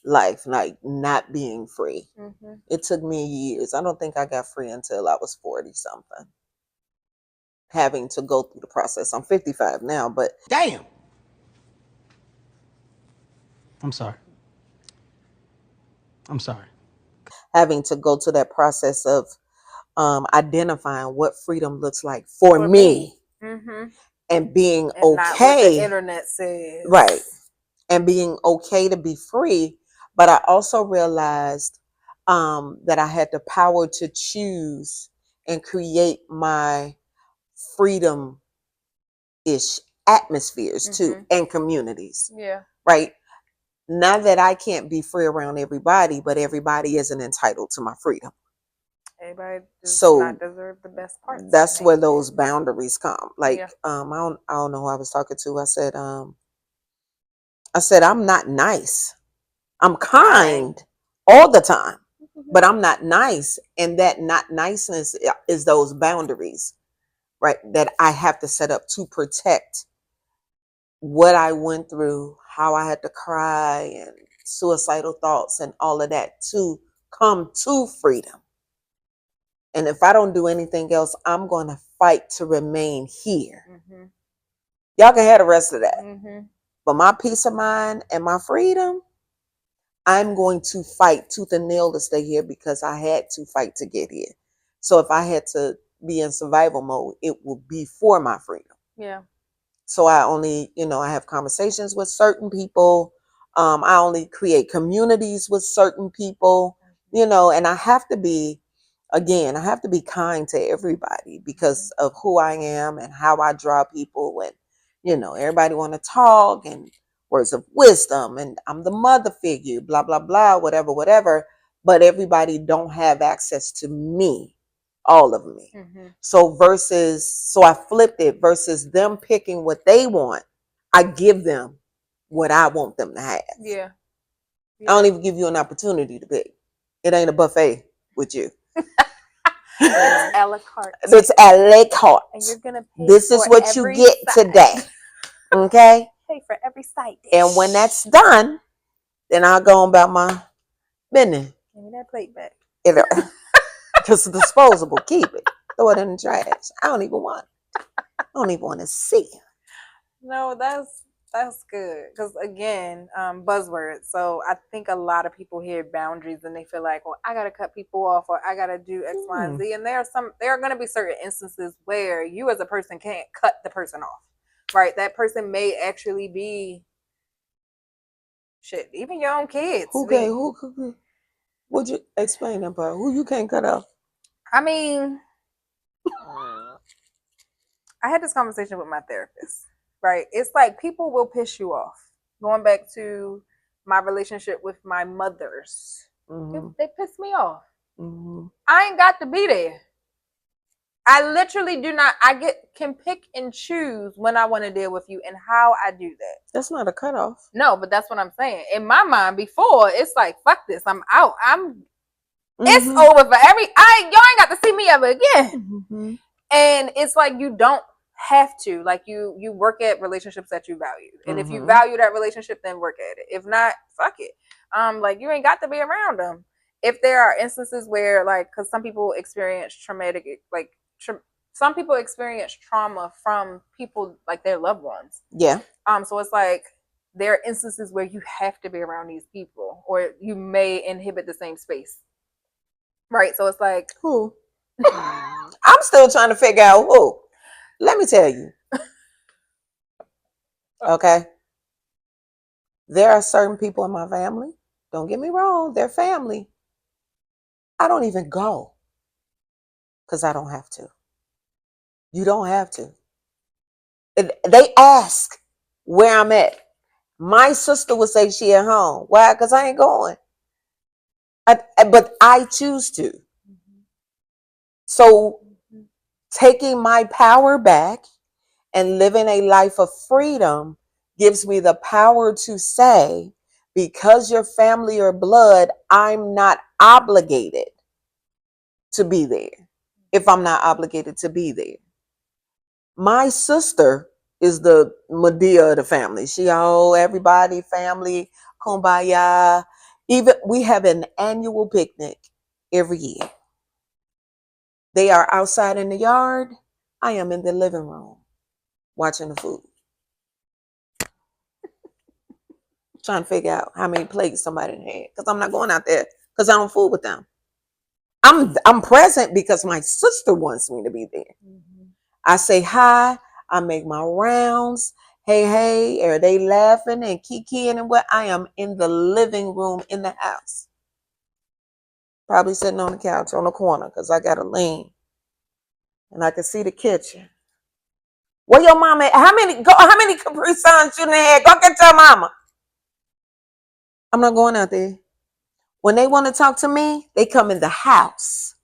life, like not being free. It took me years. I don't think I got free until I was 40 something. Having to go through the process. I'm 55 now, but Damn. I'm sorry. I'm sorry. having to go to that process of identifying what freedom looks like for me. And being And okay. not what the internet says. Right. And being okay to be free. But I also realized that I had the power to choose and create my freedom-ish atmospheres too, and communities. Yeah. Right. Not that I can't be free around everybody, but everybody isn't entitled to my freedom. Everybody does So not deserve the best parts. that's where those boundaries come. Like, Yeah. I don't know who I was talking to. I said, I'm not nice. I'm kind all the time, but I'm not nice. And that not niceness is those boundaries, right? That I have to set up to protect what I went through, how I had to cry and suicidal thoughts and all of that to come to freedom. And if I don't do anything else, I'm going to fight to remain here. Y'all can have the rest of that. But my peace of mind and my freedom, I'm going to fight tooth and nail to stay here because I had to fight to get here. So if I had to be in survival mode, it will be for my freedom. Yeah. So I only, I have conversations with certain people. I only create communities with certain people, and I have to be, again, I have to be kind to everybody because of who I am and how I draw people. And, everybody want to talk and words of wisdom and I'm the mother figure, blah, blah, blah, whatever, whatever. But everybody don't have access to me, all of me. So I flipped it versus them picking what they want. I give them what I want them to have. Yeah. I don't even give you an opportunity to pick. It ain't a buffet with you. It's a la carte. It's a la carte. And you're gonna pay this is what you get today. Okay? Pay for every side dish. And when that's done, then I'll go on about my business. Give me that plate back. Because it's disposable. Keep it. Throw it in the trash. I don't even want it. I don't even want to see it. No, that's good. Because again, buzzwords. So I think a lot of people hear boundaries and they feel like, well, I gotta cut people off or I gotta do X, Y, and Z. And there are gonna be certain instances where you as a person can't cut the person off. Right? That person may actually be shit, even your own kids. Who would you explain that part? Who you can't cut off? I mean, I had this conversation with my therapist, right? It's like people will piss you off. Going back to my relationship with my mothers, they piss me off. I ain't got to be there. I literally do not. Can pick and choose when I want to deal with you and how I do that. That's not a cutoff. No, but that's what I'm saying. In my mind, before it's like, fuck this. I'm out. It's over for y'all ain't got to see me ever again. Mm-hmm. And it's like you don't have to. Like you work at relationships that you value. And if you value that relationship, then work at it. If not, fuck it. Like you ain't got to be around them. If there are instances where like, because some people experience traumatic, like some people experience trauma from people like their loved ones. Yeah. So it's like there are instances where you have to be around these people, or you may inhibit the same space. Right. So it's like who? I'm still trying to figure out who. Let me tell you. Okay. There are certain people in my family. Don't get me wrong, they're family. I don't even go because I don't have to. You don't have to. They ask where I'm at. My sister would say she at home. Why? Because I ain't going. But I choose to. So taking my power back and living a life of freedom gives me the power to say, because you're family or blood, I'm not obligated to be there if I'm not obligated to be there. My sister is the Medea of the family. She, everybody, family, kumbaya. Even we have an annual picnic every year. They are outside in the yard. I am in the living room watching the food. Trying to figure out how many plates somebody had. Because I'm not going out there because I don't fool with them. I'm present because my sister wants me to be there. I say hi. I make my rounds. Hey, are they laughing and kikiing and what? I am in the living room in the house. Probably sitting on the couch on the corner because I got to lean. And I can see the kitchen. Where your mama at? How many Capri Suns you had? Go get your mama. I'm not going out there. When they want to talk to me, they come in the house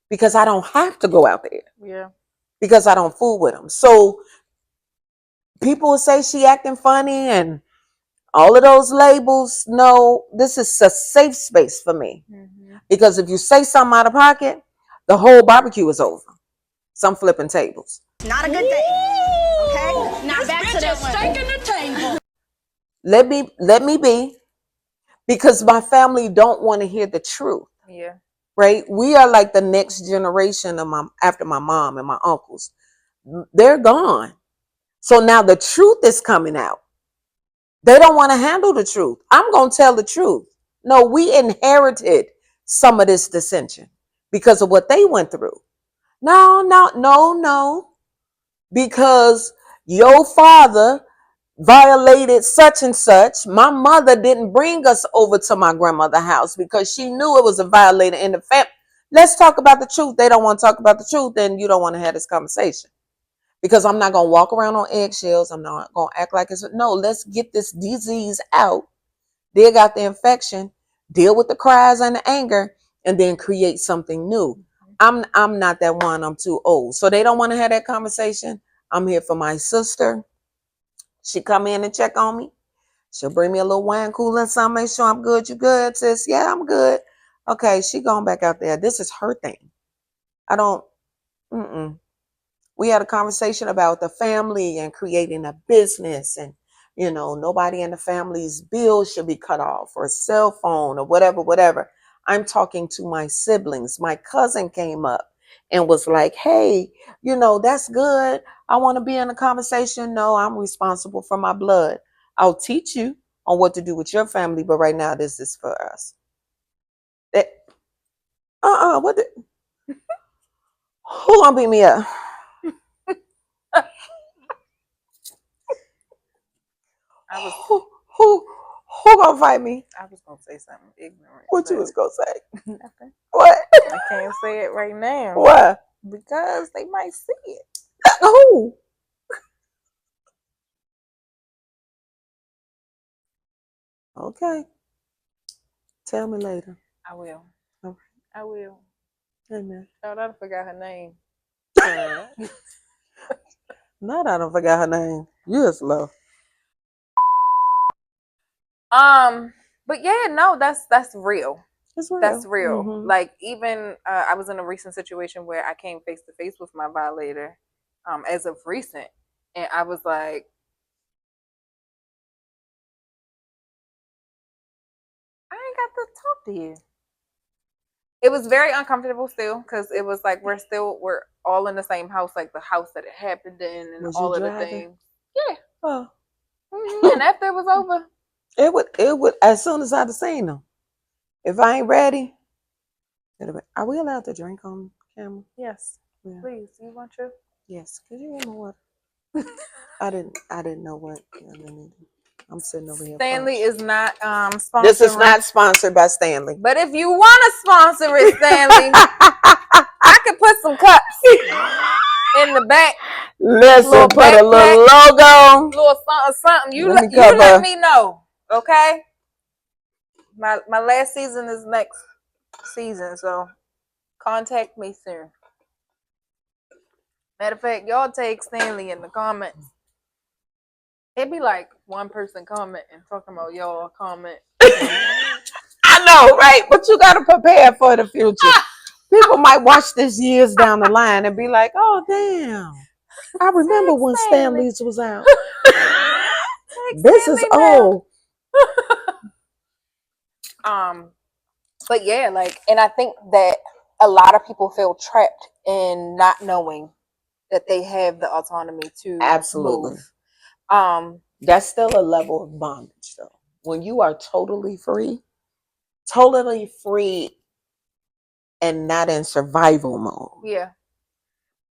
because I don't have to go out there. Yeah. Because I don't fool with them. So people will say she acting funny and all of those labels. No, this is a safe space for me. Because if you say something out of pocket, the whole barbecue is over. So I'm flipping tables. Not a good day. Okay? Now back to that steak in the table. Let me be. Because my family don't want to hear the truth. Yeah. Right? We are like the next generation of after my mom and my uncles. They're gone. So now the truth is coming out. They don't want to handle the truth. I'm going to tell the truth. No, we inherited some of this dissension because of what they went through. No. Because your father violated such and such. My mother didn't bring us over to my grandmother's house because she knew it was a violator in the family. Let's talk about the truth. They don't want to talk about the truth, then you don't want to have this conversation. Because I'm not going to walk around on eggshells. I'm not going to act like it's... No, let's get this disease out. Dig out the infection. Deal with the cries and the anger. And then create something new. I'm not that one. I'm too old. So they don't want to have that conversation. I'm here for my sister. She come in and check on me. She'll bring me a little wine cooler and something. Make sure I'm good. You good, sis? Yeah, I'm good. Okay, she going back out there. This is her thing. I don't... We had a conversation about the family and creating a business, and nobody in the family's bills should be cut off, or a cell phone, or whatever. I'm talking to my siblings. My cousin came up and was like, hey, that's good. I want to be in a conversation. No, I'm responsible for my blood. I'll teach you on what to do with your family, but right now this is for us. What who gonna beat me up? Who gonna fight me? I was gonna say something ignorant. What you was gonna say? Nothing. What? I can't say it right now. Why? Because they might see it. Who? Okay. Tell me later. I will. Okay. I will. Amen. Oh, I forgot her name. Not I don't forget her name. You is slow. But yeah, no, that's real. It's real. That's real. Mm-hmm. Like even I was in a recent situation where I came face to face with my violator, as of recent, and I was like, I ain't got to talk to you. It was very uncomfortable still because it was like we're all in the same house, like the house that it happened in, and Was all you of the driving? things. Yeah. Oh. And after it was over, It would as soon as I'd have seen them. If I ain't ready, are we allowed to drink on camera? yes, Yeah. please. You want your? Yes. Could you give me water? I didn't know what. I'm sitting over here. Stanley is not sponsoring. This is not sponsored by Stanley. But if you want to sponsor it, Stanley, I could put some cups in the back. Listen, put a little logo, little something. You let me know, okay? My last season is next season, so contact me soon. Matter of fact, y'all take Stanley in the comments. It'd be like one person commenting, talking about y'all comment. I know, right? But you got to prepare for the future. People might watch this years down the line and be like, "Oh, damn! I remember when Stanley's was out." This is old. But yeah, like, and I think that a lot of people feel trapped in not knowing that they have the autonomy to absolutely move. That's still a level of bondage, though. When you are totally free and not in survival mode. Yeah.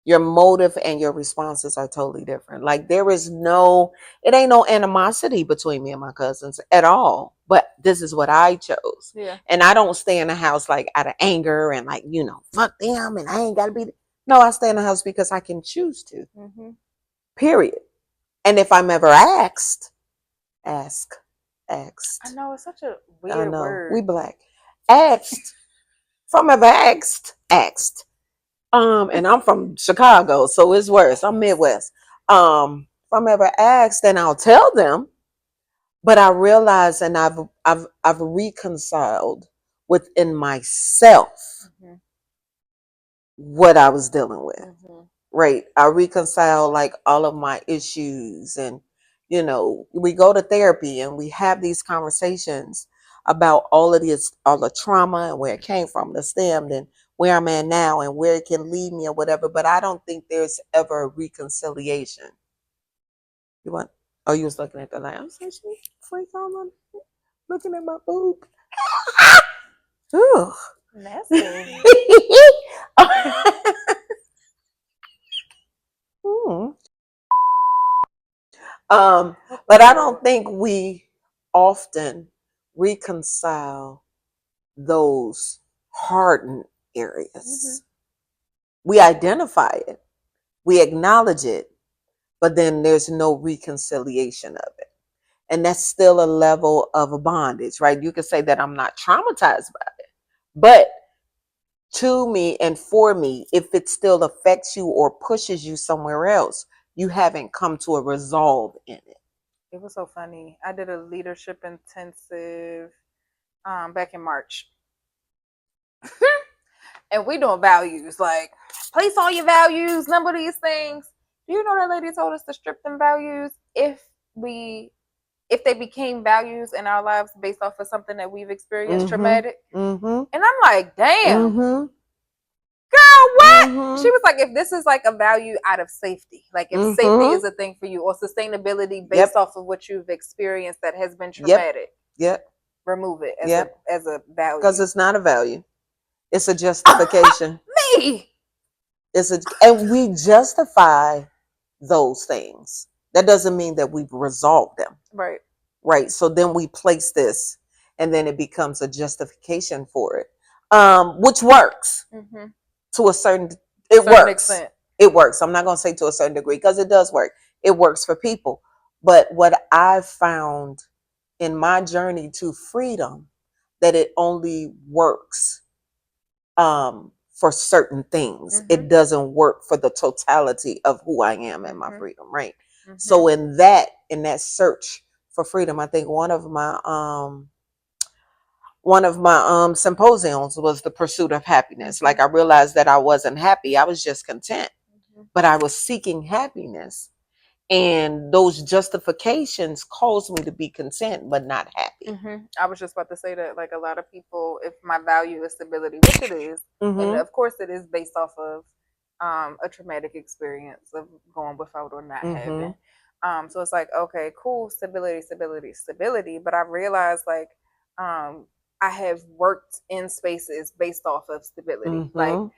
Your motive and your responses are totally different. Like it ain't no animosity between me and my cousins at all. But this is what I chose. Yeah. And I don't stay in the house like out of anger and like, fuck them and I ain't gotta be. No, I stay in the house because I can choose to. Mm-hmm. Period. And if I'm ever asked. I know, it's such a weird word. We black. Asked. If I'm ever asked. And I'm from Chicago, so it's worse. I'm Midwest. If I'm ever asked, then I'll tell them. But I realize, and I've reconciled within myself what I was dealing with. Mm-hmm. Right? I reconcile like all of my issues, and we go to therapy and we have these conversations about all the trauma and where it came from, the stemmed, and where I'm at now and where it can lead me or whatever. But I don't think there's ever a reconciliation. You want? Oh, you was looking at the light. I was like, freak on looking at my boob. Ooh. Nasty. But I don't think we often reconcile those hardened areas. Mm-hmm. We identify it, we acknowledge it, but then there's no reconciliation of it. And that's still a level of a bondage, right? You could say that I'm not traumatized by it, but to me and for me, if it still affects you or pushes you somewhere else, you haven't come to a resolve in it. It was so funny. I did a leadership intensive back in March. And we doing values, like place all your values, number these things. Do you know that lady told us to strip them values if they became values in our lives based off of something that we've experienced traumatic? Mm-hmm. And I'm like, damn. Mm-hmm. Girl, what? Mm-hmm. She was like, if this is like a value out of safety, like if safety is a thing for you, or sustainability based off of what you've experienced that has been traumatic, remove it as a value. Because it's not a value. It's a justification. Me. And we justify those things. That doesn't mean that we've resolved them. Right. Right. So then we place this, and then it becomes a justification for it, which works to a certain. It works. Extent. It works. I'm not going to say to a certain degree because it does work. It works for people. But what I've found in my journey to freedom, that it only works for certain things. It doesn't work for the totality of who I am and my freedom, right? So in that search for freedom, I think one of my symposiums was the pursuit of happiness. Like I realized that I wasn't happy. I was just content, but I was seeking happiness. And those justifications caused me to be content, but not happy. I was just about to say that, like, a lot of people, if my value is stability, which it is, and of course it is based off of a traumatic experience of going without or not having. So it's like, okay, cool, stability, stability, stability. But I realized, like, I have worked in spaces based off of stability. Like,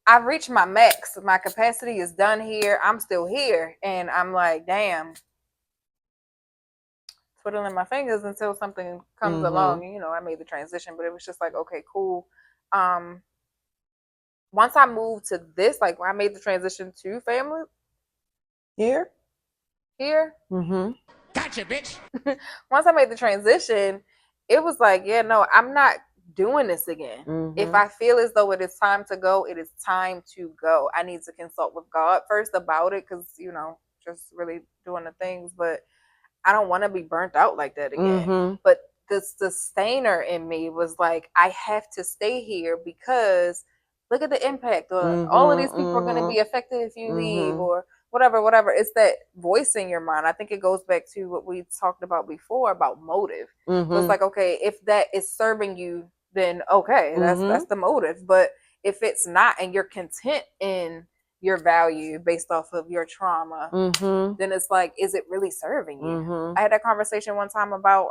I've reached my max. My capacity is done here. I'm still here. And I'm like, damn, twiddling my fingers until something comes along. You know, I made the transition, but it was just like, okay, cool. Once I moved to this, like when I made the transition to family here. Gotcha, bitch. Once I made the transition, it was like, yeah, no, I'm not doing this again. If I feel as though it is time to go, it is time to go. I need to consult with God first about it, because, you know, just really doing the things, but I don't want to be burnt out like that again. But the sustainer in me was like, I have to stay here because look at the impact, or all of these people are going to be affected if you leave, or whatever. It's that voice in your mind. I think it goes back to what we talked about before about motive. So it's like, okay, if that is serving you, then okay, that's the motive. But if it's not, and you're content in your value based off of your trauma, then it's like, is it really serving you? I had that conversation one time about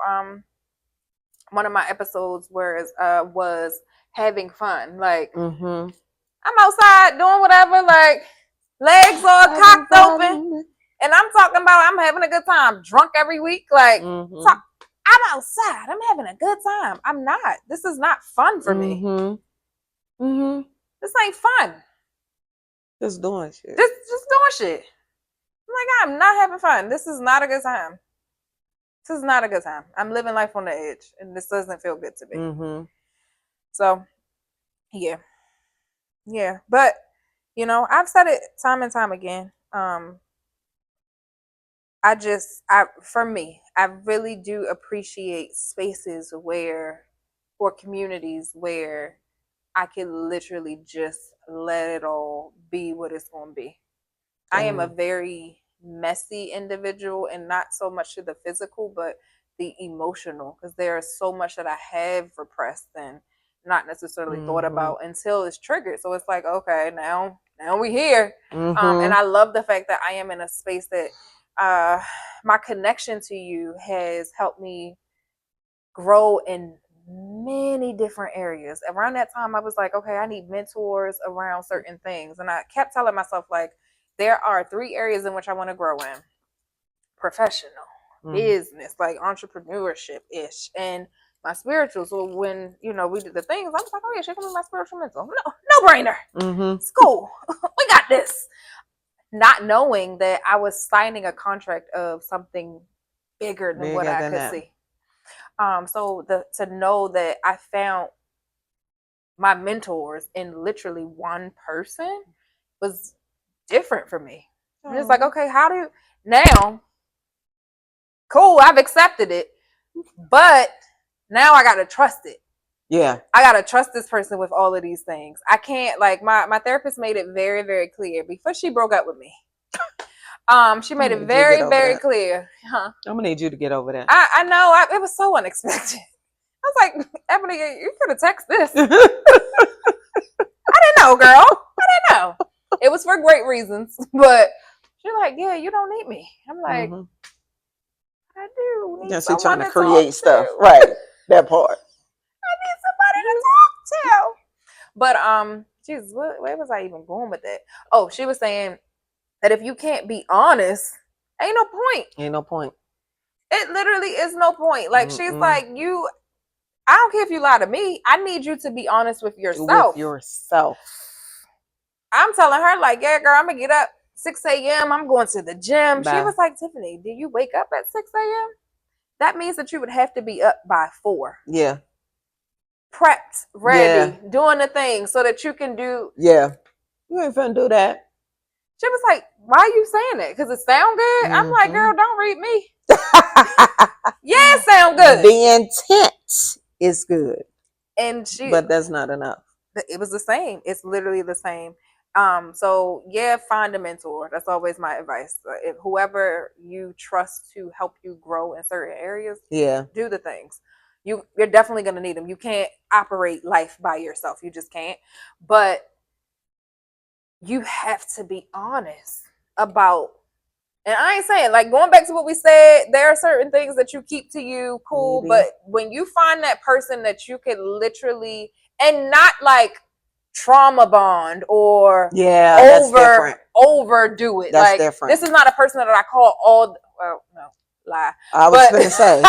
one of my episodes where it was having fun. Like, I'm outside doing whatever, like legs all cocked open, and I'm talking about I'm having a good time, drunk every week. Like, I'm outside, I'm having a good time. I'm not. This is not fun for me. This ain't fun. Just doing shit. Just doing shit. I'm like, I'm not having fun. This is not a good time. This is not a good time. I'm living life on the edge, and this doesn't feel good to me. So, yeah. But, you know, I've said it time and time again. For me, I really do appreciate spaces or communities where I can literally just let it all be what it's going to be. I am a very messy individual, and not so much to the physical, but the emotional, because there is so much that I have repressed and not necessarily thought about until it's triggered. So it's like, okay, now we here. And I love the fact that I am in a space that my connection to you has helped me grow in many different areas. Around that time, I was like, okay, I need mentors around certain things. And I kept telling myself, like, there are 3 areas in which I want to grow in: professional, business, like entrepreneurship-ish, and my spiritual. So when, you know, we did the things, I was like, oh yeah, she can be my spiritual mentor. No brainer. It's cool. We got this. Not knowing that I was signing a contract of something bigger than what I could see. So to know that I found my mentors in literally one person was different for me. And it's like, okay, how do you now? Cool, I've accepted it, but now I gotta trust it. Yeah, I gotta trust this person with all of these things. I can't, like, my therapist made it very, very clear before she broke up with me. She made it very, very clear. I'm gonna need you to get over that. I know. It was so unexpected. I was like, Ebony, you could have texted this. I didn't know, girl. I didn't know. It was for great reasons, but she's like, yeah, you don't need me. I'm like, I do need Just someone trying to create stuff, right? That part. I need somebody to talk to. But Jesus, where was I even going with that? Oh, she was saying that if you can't be honest, ain't no point. Ain't no point. It literally is no point. Like, she's like, I don't care if you lie to me. I need you to be honest with yourself. I'm telling her, like, yeah, girl, I'm gonna get up 6 a.m. I'm going to the gym. Bye. She was like, Tiffany, do you wake up at 6 a.m.? That means that you would have to be up by 4. Yeah. prepped, ready, doing the thing so that you can do. Yeah. You ain't finna do that. She was like, why are you saying it? Because it sound good? I'm like, girl, don't read me. Yeah, it sound good. The intent is good. And but that's not enough. It was the same. It's literally the same. So yeah, find a mentor. That's always my advice. If whoever you trust to help you grow in certain areas, do the things. You're definitely gonna need them. You can't operate life by yourself. You just can't. But you have to be honest about. And I ain't saying, like, going back to what we said, there are certain things that you keep to you, cool. Maybe. But when you find that person that you could literally, and not like trauma bond or overdo it. That's like different. This is not a person that I call all. Well, no, lie. I was gonna say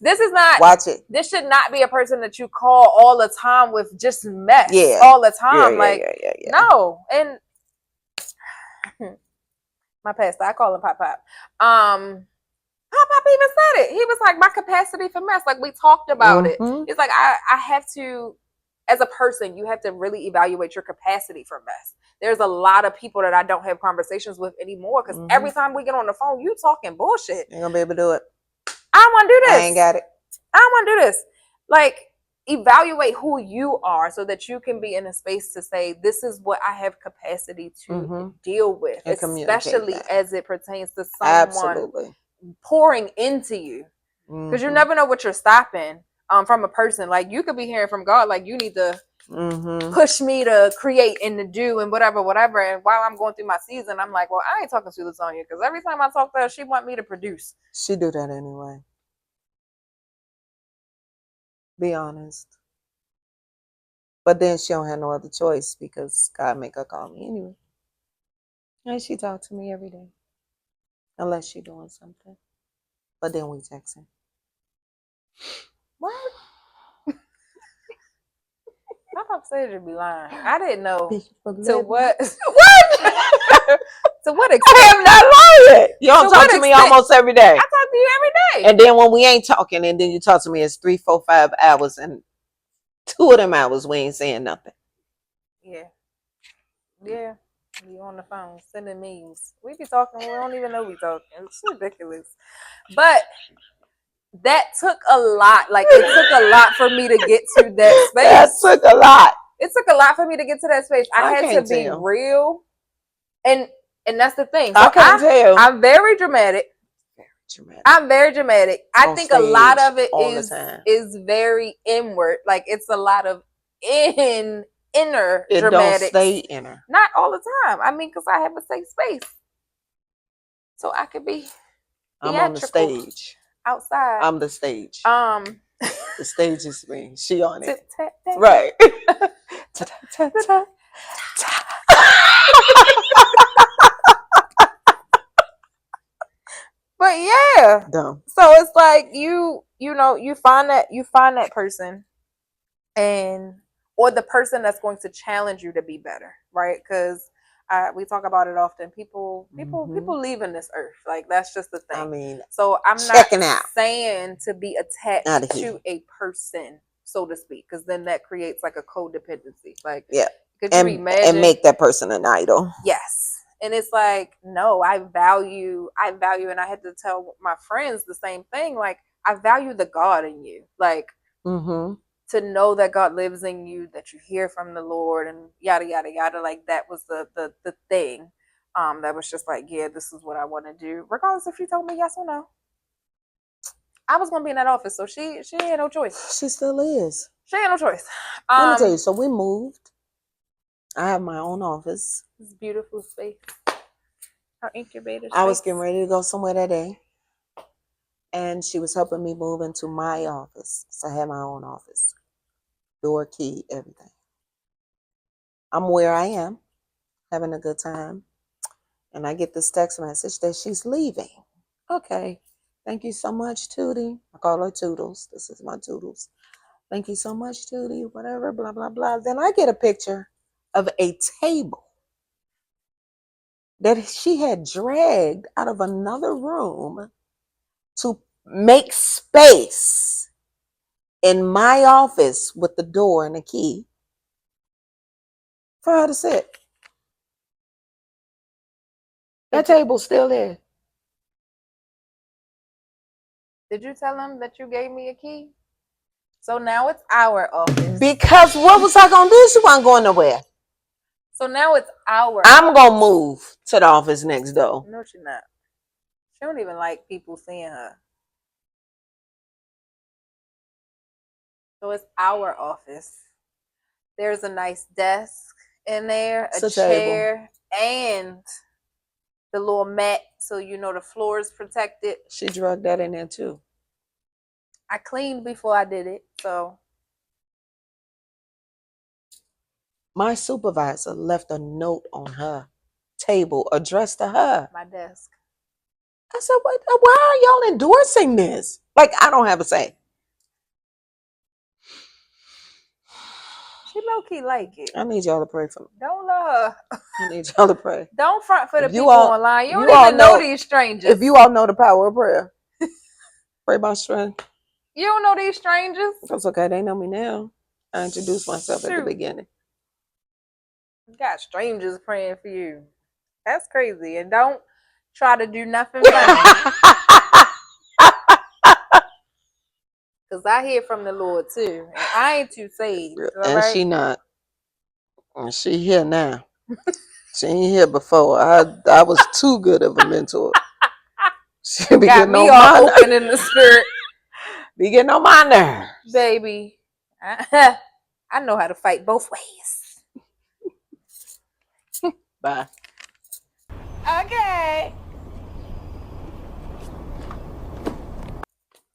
this is not. Watch it. This should not be a person that you call all the time with just mess all the time. No, and. My pastor, I call him Pop Pop. Pop Pop even said it. He was like, my capacity for mess. Like, we talked about it. It's like, I have to, as a person, you have to really evaluate your capacity for mess. There's a lot of people that I don't have conversations with anymore because every time we get on the phone, you talking bullshit. Ain't gonna be able to do it. I don't want to do this. I ain't got it. I don't want to do this. Like, evaluate who you are so that you can be in a space to say, this is what I have capacity to deal with, and especially as it pertains to someone pouring into you. Because you never know what you're stopping from a person. Like, you could be hearing from God, like, you need to push me to create and to do and whatever. And while I'm going through my season, I'm like, well, I ain't talking to LaTonya because every time I talk to her, she want me to produce. She do that anyway. Be honest. But then she don't have no other choice because God make her call me anyway. And she talk to me every day. Unless she doing something. But then we texting. What? My papa said you'd be lying. I didn't know. To what? What? To what extent? I am not lying. You don't talk to me almost every day. I talk to you every day. And then when we ain't talking, and then you talk to me, it's 3, 4, 5 hours, and 2 of them hours we ain't saying nothing. Yeah. You on the phone sending memes. We be talking. We don't even know we talking. It's ridiculous. But that took a lot. Like, it took a lot for me to get to that space. That took a lot. It took a lot for me to get to that space. I had to be real. And that's the thing. So I can't tell. I'm very dramatic. I'm very dramatic. I think a lot of it is very inward. Like, it's a lot of inner it dramatics. Don't stay inner. Not all the time. I mean, because I have a safe space. So I could be I'm on the stage. Outside. I'm the stage. The stage is me. She on it. Right. But yeah. Dumb. So it's like you find that person, and or the person that's going to challenge you to be better, right? Because we talk about it often. People leaving this earth. Like, that's just the thing. I mean, so I'm not saying to be attached to a person, so to speak, because then that creates like a codependency. Like, could you imagine? And make that person an idol. Yes. And it's like, no, I value, and I had to tell my friends the same thing. Like, I value the God in you. Like, to know that God lives in you, that you hear from the Lord, and yada yada yada. Like, that was the thing. That was just like, yeah, this is what I want to do, regardless if she told me yes or no. I was gonna be in that office, so she had no choice. She still is. She had no choice. Let me tell you. So we moved. I have my own office. This beautiful space. Our incubator space. I was getting ready to go somewhere that day, and she was helping me move into my office. So I had my own office. Door key, everything. I'm where I am, having a good time. And I get this text message that she's leaving. Okay. Thank you so much, Tootie. I call her Toodles. This is my Toodles. Thank you so much, Tootie. Whatever, blah, blah, blah. Then I get a picture of a table that she had dragged out of another room to make space in my office with the door and the key for her to sit. That table's still there. Did you tell him that you gave me a key? So now it's our office. Because what was I gonna do? She wasn't going nowhere. So now it's our I'm gonna move to the office next door. No, she's not. She don't even like people seeing her. So it's our office. There's a nice desk in there, It's a a table. chair, and the little mat, so you know the floor is protected. She drugged that in there too. I cleaned before I did it, so. My supervisor left a note on her table addressed to her. My desk. I said, "What? Why are y'all endorsing this? Like, I don't have a say." She low-key like it. I need y'all to pray for me. Don't love her. I need y'all to pray. Don't front for the If you people all- online. You you don't all even know know- these strangers. If you all know the power of prayer, pray my strength. You don't know these strangers. That's okay. They know me now. I introduced myself at the Shoot. beginning. You got strangers praying for you. That's crazy. And don't try to do nothing funny. Because I hear from the Lord too. And I ain't too saved. And Right? she not. And she here now. She ain't here before. I was too good of a mentor. She be got getting me on all my open in the spirit. Be getting on my nerves. Baby. I know how to fight both ways. Bye. Okay.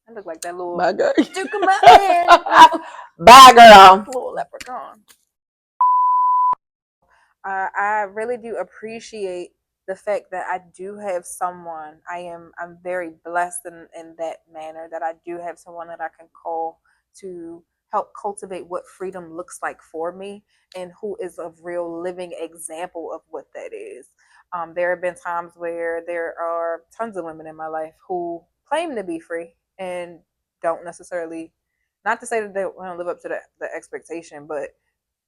I look like that little Bye, girl. Duke of my hair. Bye, girl. Little leprechaun. I really do appreciate the fact that I do have someone. I'm very blessed in that manner that I do have someone that I can call to help cultivate what freedom looks like for me and who is a real living example of what that is. There have been times where there are tons of women in my life who claim to be free and don't necessarily, not to say that they don't live up to the expectation, but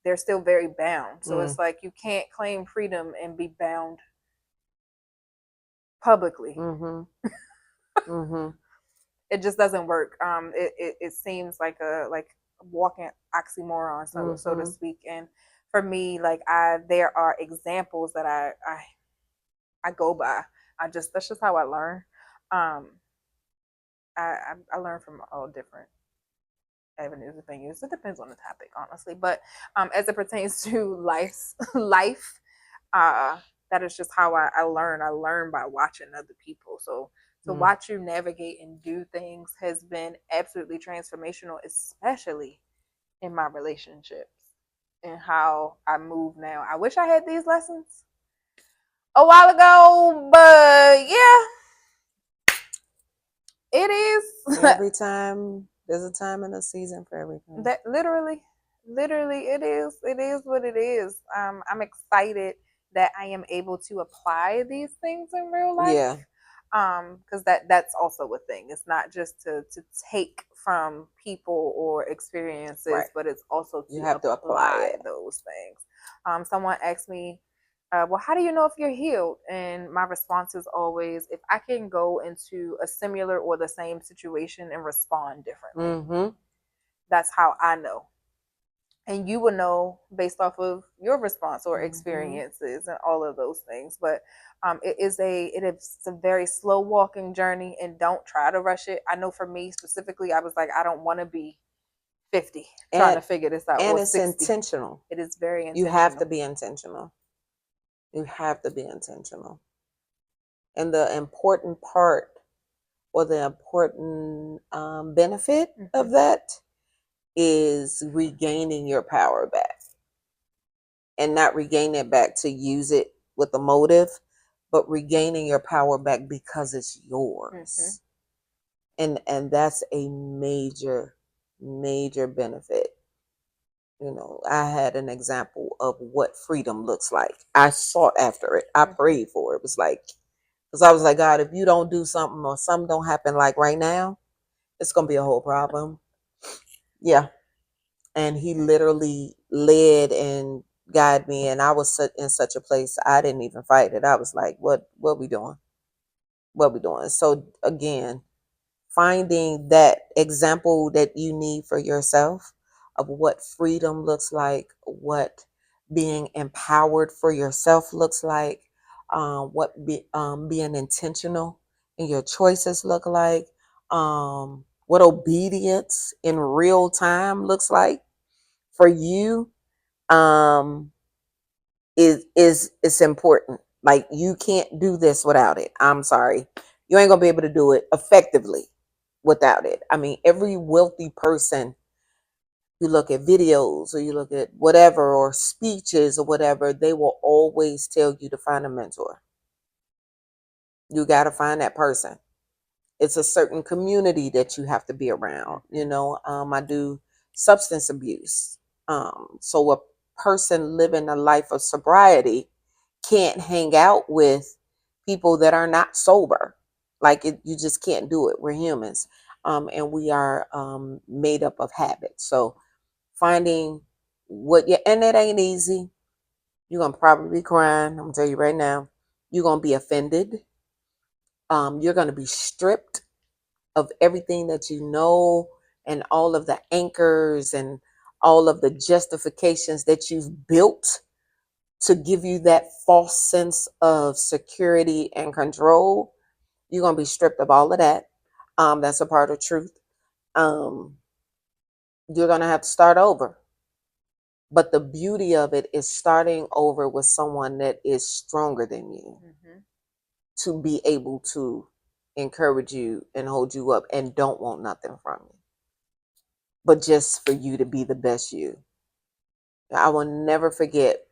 they're still very bound. So it's like you can't claim freedom and be bound publicly. It just doesn't work. It seems like a walking oxymoron, so to speak. And for me, like there are examples that I go by. That's just how I learn. I learn from all different avenues of venues. It depends on the topic, honestly. But as it pertains to life, that is just how I learn. I learn by watching other people. So to watch you navigate and do things has been absolutely transformational, especially in my relationships and how I move now. I wish I had these lessons a while ago, but yeah, it is. Every time there's a time and a season for everything. That literally it is what it is. I'm excited that I am able to apply these things in real life. Yeah. Because that's also a thing. It's not just to take from people or experiences, Right. but it's also to You have to apply those things. Someone asked me, well, how do you know if you're healed? And my response is always, if I can go into a similar or the same situation and respond differently, that's how I know. And you will know based off of your response or experiences and all of those things. But it is a very slow walking journey, and don't try to rush it. I know for me specifically, I was like, I don't want to be 50 trying to figure this out. And or it's 60. intentional. It is very intentional. You have to be intentional. You have to be intentional. And the important part or the important benefit of that is regaining your power back. And not regaining it back to use it with a motive, but regaining your power back because it's yours. And that's a major, major benefit. You know, I had an example of what freedom looks like. I sought after it. I prayed for it. It was like, because I was like, God, if you don't do something or something don't happen like right now, it's going to be a whole problem. Yeah. And he literally led and guided me. And I was in such a place, I didn't even fight it. I was like, what we doing? What we doing? So again, finding that example that you need for yourself of what freedom looks like, what being empowered for yourself looks like, being intentional in your choices look like, what obedience in real time looks like for you, um, is it's important. Like you can't do this without it. I'm sorry, you ain't gonna be able to do it effectively without it. I mean, every wealthy person, you look at videos or you look at whatever or speeches or whatever, they will always tell you to find a mentor. You got to find that person. It's a certain community that you have to be around. You know, I do substance abuse. So a person living a life of sobriety can't hang out with people that are not sober. Like you just can't do it. We're humans, and we are made up of habits. So finding what you, and it ain't easy. You're gonna probably be crying. I'm gonna tell you right now. You're gonna be offended. You're gonna be stripped of everything that you know and all of the anchors and all of the justifications that you've built to give you that false sense of security and control. You're going to be stripped of all of that. That's a part of truth. Um, you're going to have to start over. But the beauty of it is starting over with someone that is stronger than you, to be able to encourage you and hold you up and don't want nothing from you, but just for you to be the best you. I will never forget,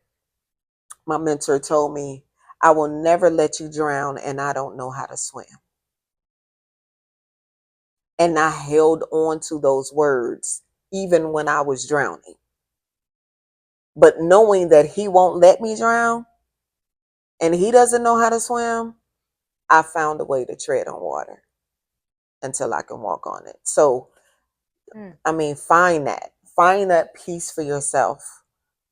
my mentor told me, I will never let you drown and I don't know how to swim. And I held on to those words even when I was drowning. But knowing that he won't let me drown and he doesn't know how to swim, I found a way to tread on water until I can walk on it. So, I mean, find that peace for yourself.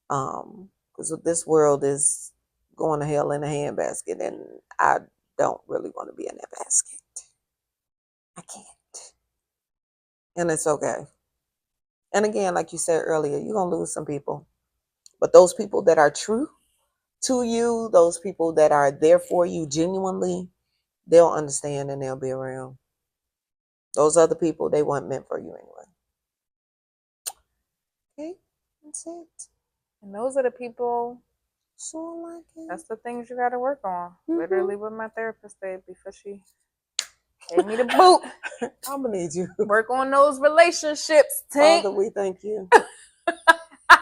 Because this world is going to hell in a handbasket, and I don't really want to be in that basket. I can't. And it's okay. And again, like you said earlier, you're going to lose some people. But those people that are true to you, those people that are there for you genuinely, they'll understand and they'll be around. Those other people, they weren't meant for you anyway. Okay, that's it. And those are the people. So like it. That's the things you got to work on. Literally, what my therapist said before she gave me the boot. I'm gonna need you. Work on those relationships, Tink. Father, we thank you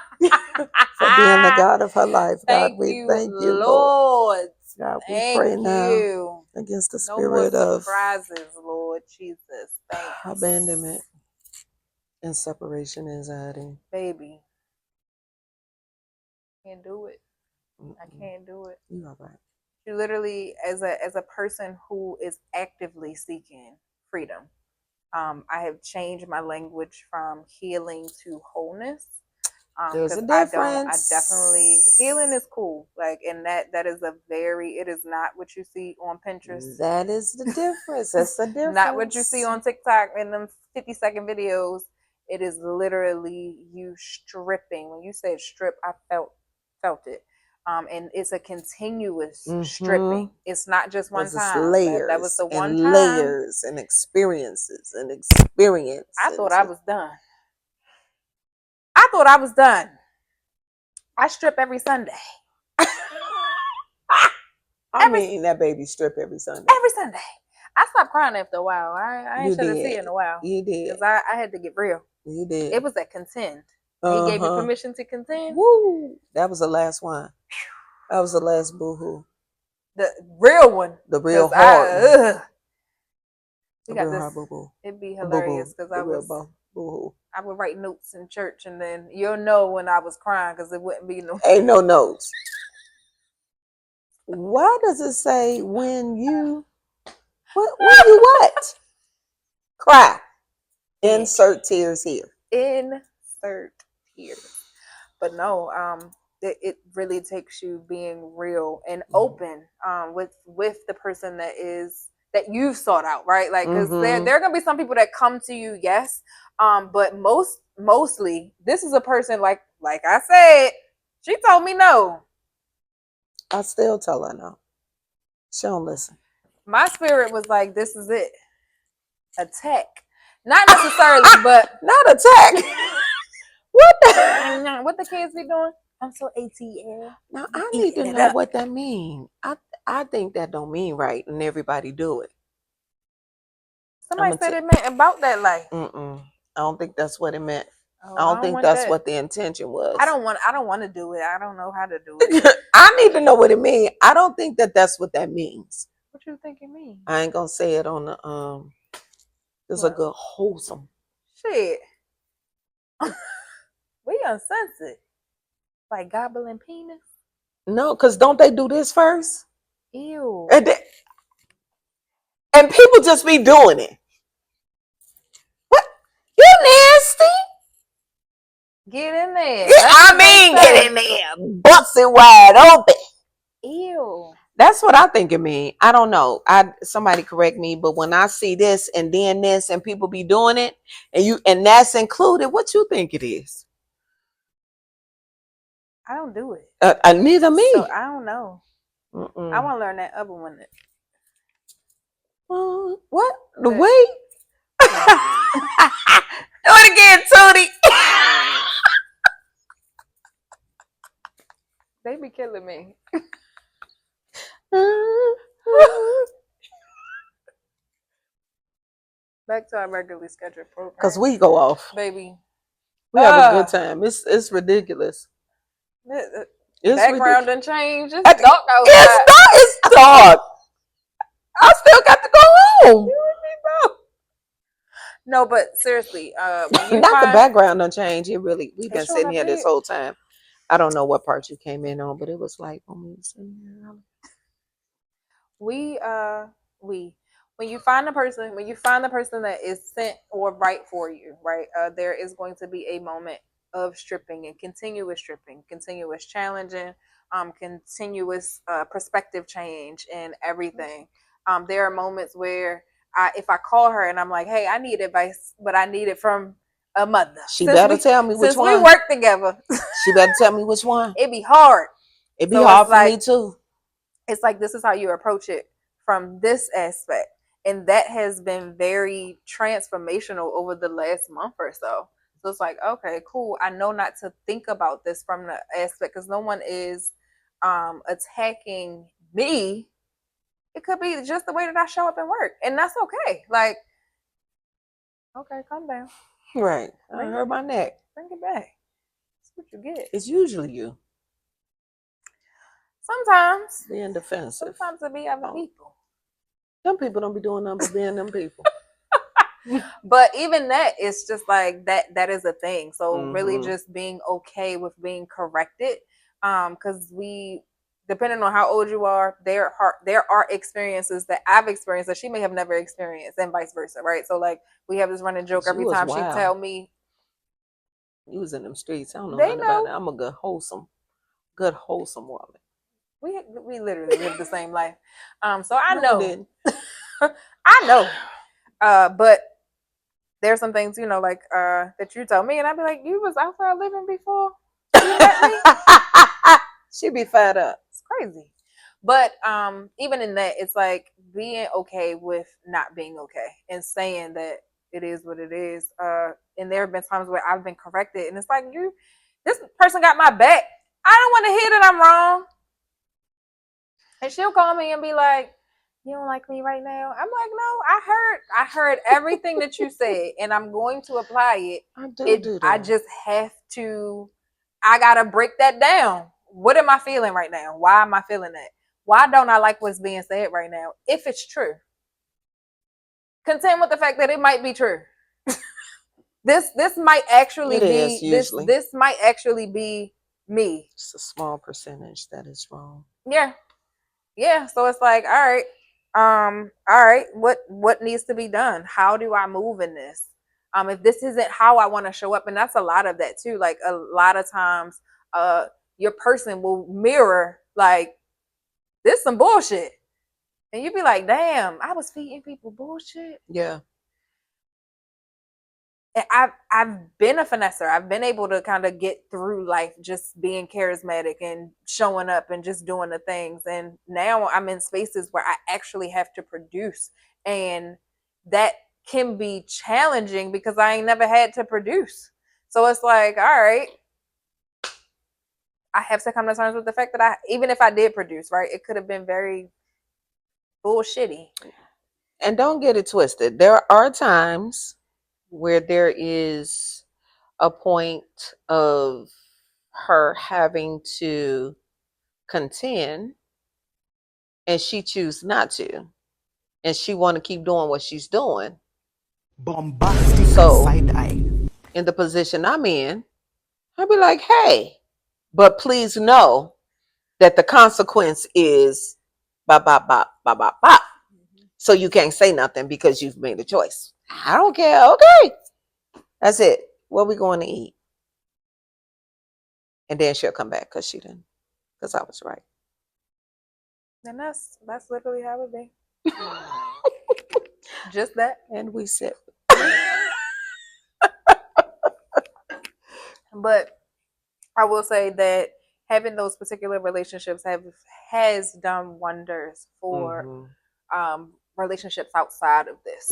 for being the God of her life. God, we thank you, Lord. God, we pray now against the spirit of surprises, Lord Jesus. Abandonment and separation anxiety. Baby, can't do it. I can't do it. You all right. You literally, as a person who is actively seeking freedom, I have changed my language from healing to wholeness. There's a difference. I definitely, healing is cool. Like, and that is it is not what you see on Pinterest. That is the difference. That's the difference. Not what you see on TikTok in them 50-second videos. It is literally you stripping. When you said strip, I felt it. And it's a continuous stripping. It's not just one time. Layers that was the one and time. Layers and experiences and experience. I thought I was done. I strip every Sunday. I mean, that baby strip every Sunday. Every Sunday. I stopped crying after a while. I ain't shed a tear in a while. You did. Because I had to get real. You did. It was that contend. He gave you permission to contend. Woo! That was the last one. That was the last boohoo. The real one. The real hard. We got this. It'd be hilarious because I would write notes in church, and then you'll know when I was crying because it wouldn't be no. Ain't no notes. Why does it say when you what? Cry. Insert tears here. Insert tears. But no, it really takes you being real and open with the person that you've sought out, right? Like, because there are gonna be some people that come to you, yes, but mostly this is a person like I said, she told me no. I still tell her no. She don't listen. My spirit was like, this is it. Attack. Not necessarily, but not attack. What the kids be doing? I'm so ATL. Now I need to know what that means. I think that don't mean right, and everybody do it. Somebody said it meant about that life. I don't think that's what it meant. Oh, I don't think that's what the intention was. I don't want to do it. I don't know how to do it. I need to know what it means. I don't think that that's what that means. What you think it means? I ain't gonna say it on the There's a good wholesome. Shit. We uncensored. Like gobbling penis? No, because don't they do this first? Ew. And people just be doing it. What? You nasty? Get in there. Get in there. Bust it wide open. Ew. That's what I think it means. I don't know. Somebody correct me, but when I see this and then this and people be doing it and that's included, what you think it is? I don't do it. Neither me. So I don't know. I want to learn that other one. What? The way? Do it again, Tootie. They be killing me. Back to our regularly scheduled program. Because we go off. Baby. We have a good time. It's ridiculous. It's background done changed. It's dark outside. It's dark. I still got to go home. No, but seriously, not the background done changed. It really, we've been sitting here this whole time. I don't know what part you came in on, but it was like when we were sitting here. When you find the person that is sent or right for you, right, there is going to be a moment of stripping and continuous challenging, continuous perspective change and everything. There are moments where if I call her and I'm like, hey, I need advice, but I need it from a mother. She better tell me which one. Since we work together. She better tell me which one. It'd be hard. It'd be hard for me too. It's like, this is how you approach it from this aspect. And that has been very transformational over the last month or so. So it's like, okay, cool. I know not to think about this from the aspect, because no one is attacking me. It could be just the way that I show up and work. And that's okay. Like, okay, calm down. Right. I hurt my neck. Bring it back. That's what you get. It's usually you. Sometimes. Being defensive. Sometimes it be other people. Them people don't be doing nothing but being them people. But even that, it's just like that is a thing. So really just being okay with being corrected. Because depending on how old you are, there are experiences that I've experienced that she may have never experienced, and vice versa, right? So like, we have this running joke every time she tell me, you was in them streets. I don't know nothing about it. I'm a good wholesome woman. We literally live the same life. So I know. I know. But there's some things, like that you told me, and I'd be like, you was outside living before you met me? She be fed up. It's crazy. But even in that, it's like being okay with not being okay and saying that it is what it is. And there have been times where I've been corrected, and it's like, this person got my back. I don't want to hear that I'm wrong. And she'll call me and be like, you don't like me right now? I'm like, no, I heard everything that you said, and I'm going to apply it. I just have to, I got to break that down. What am I feeling right now? Why am I feeling that? Why don't I like what's being said right now? If it's true. Contend with the fact that it might be true. This might actually be this might actually be me. It's a small percentage that is wrong. Yeah. So it's like, all right, what needs to be done? How do I move in this? If this isn't how I want to show up, and that's a lot of that too. Like a lot of times, your person will mirror like this some bullshit, and you be like, damn, I was feeding people bullshit. Yeah. And I've been a finesser. I've been able to kind of get through life just being charismatic and showing up and just doing the things. And now I'm in spaces where I actually have to produce, and that can be challenging because I ain't never had to produce. So it's like, all right, I have to come to terms with the fact that even if I did produce, right, it could have been very bullshitty. And don't get it twisted. There are times where there is a point of her having to contend and she choose not to, and she want to keep doing what she's doing. Bombastic So side eye. in the position I'm in, I'll be like, hey, but please know that the consequence is bop bop bop bop bop bop. So you can't say nothing because you've made a choice. I don't care. Okay, that's it. What we going to eat? And then she'll come back because she didn't, because I was right. And that's literally how it be. Just that. And we sip. But I will say that having those particular relationships has done wonders for relationships outside of this.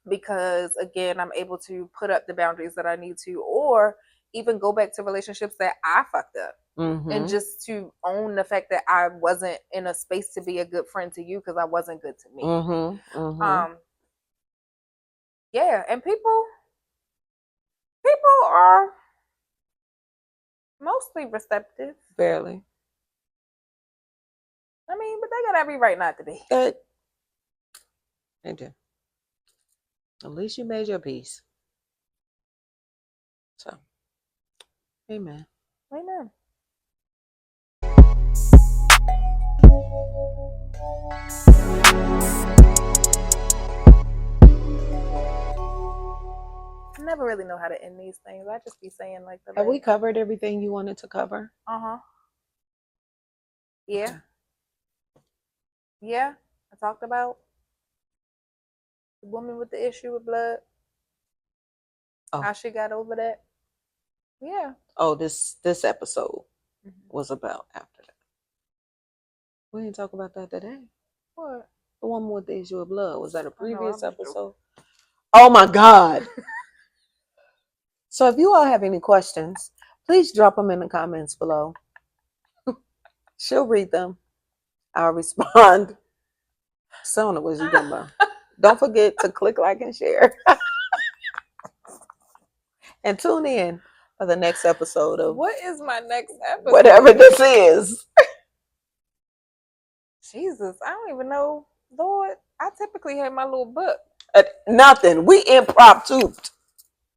Because again, I'm able to put up the boundaries that I need to, or even go back to relationships that I fucked up. And just to own the fact that I wasn't in a space to be a good friend to you because I wasn't good to me. Yeah, and people are mostly receptive. Barely. I mean, but they got every right not to be. But they do. At least you made your peace. So, amen. Amen. I never really know how to end these things. I just be saying like the. Have we covered everything you wanted to cover? Yeah. Okay. Yeah. I talked about the woman with the issue with blood. Oh. How she got over that. Yeah. Oh, this episode was about after that. We didn't talk about that today. What? The woman with the issue of blood. Was that a previous episode? Oh my God. So if you all have any questions, please drop them in the comments below. She'll read them. I'll respond. Sona, what you talking about? Don't forget to click like and share. And tune in for the next episode of what is my next episode? Whatever this is. Jesus, I don't even know. Lord, I typically have my little book. Nothing. We impromptu.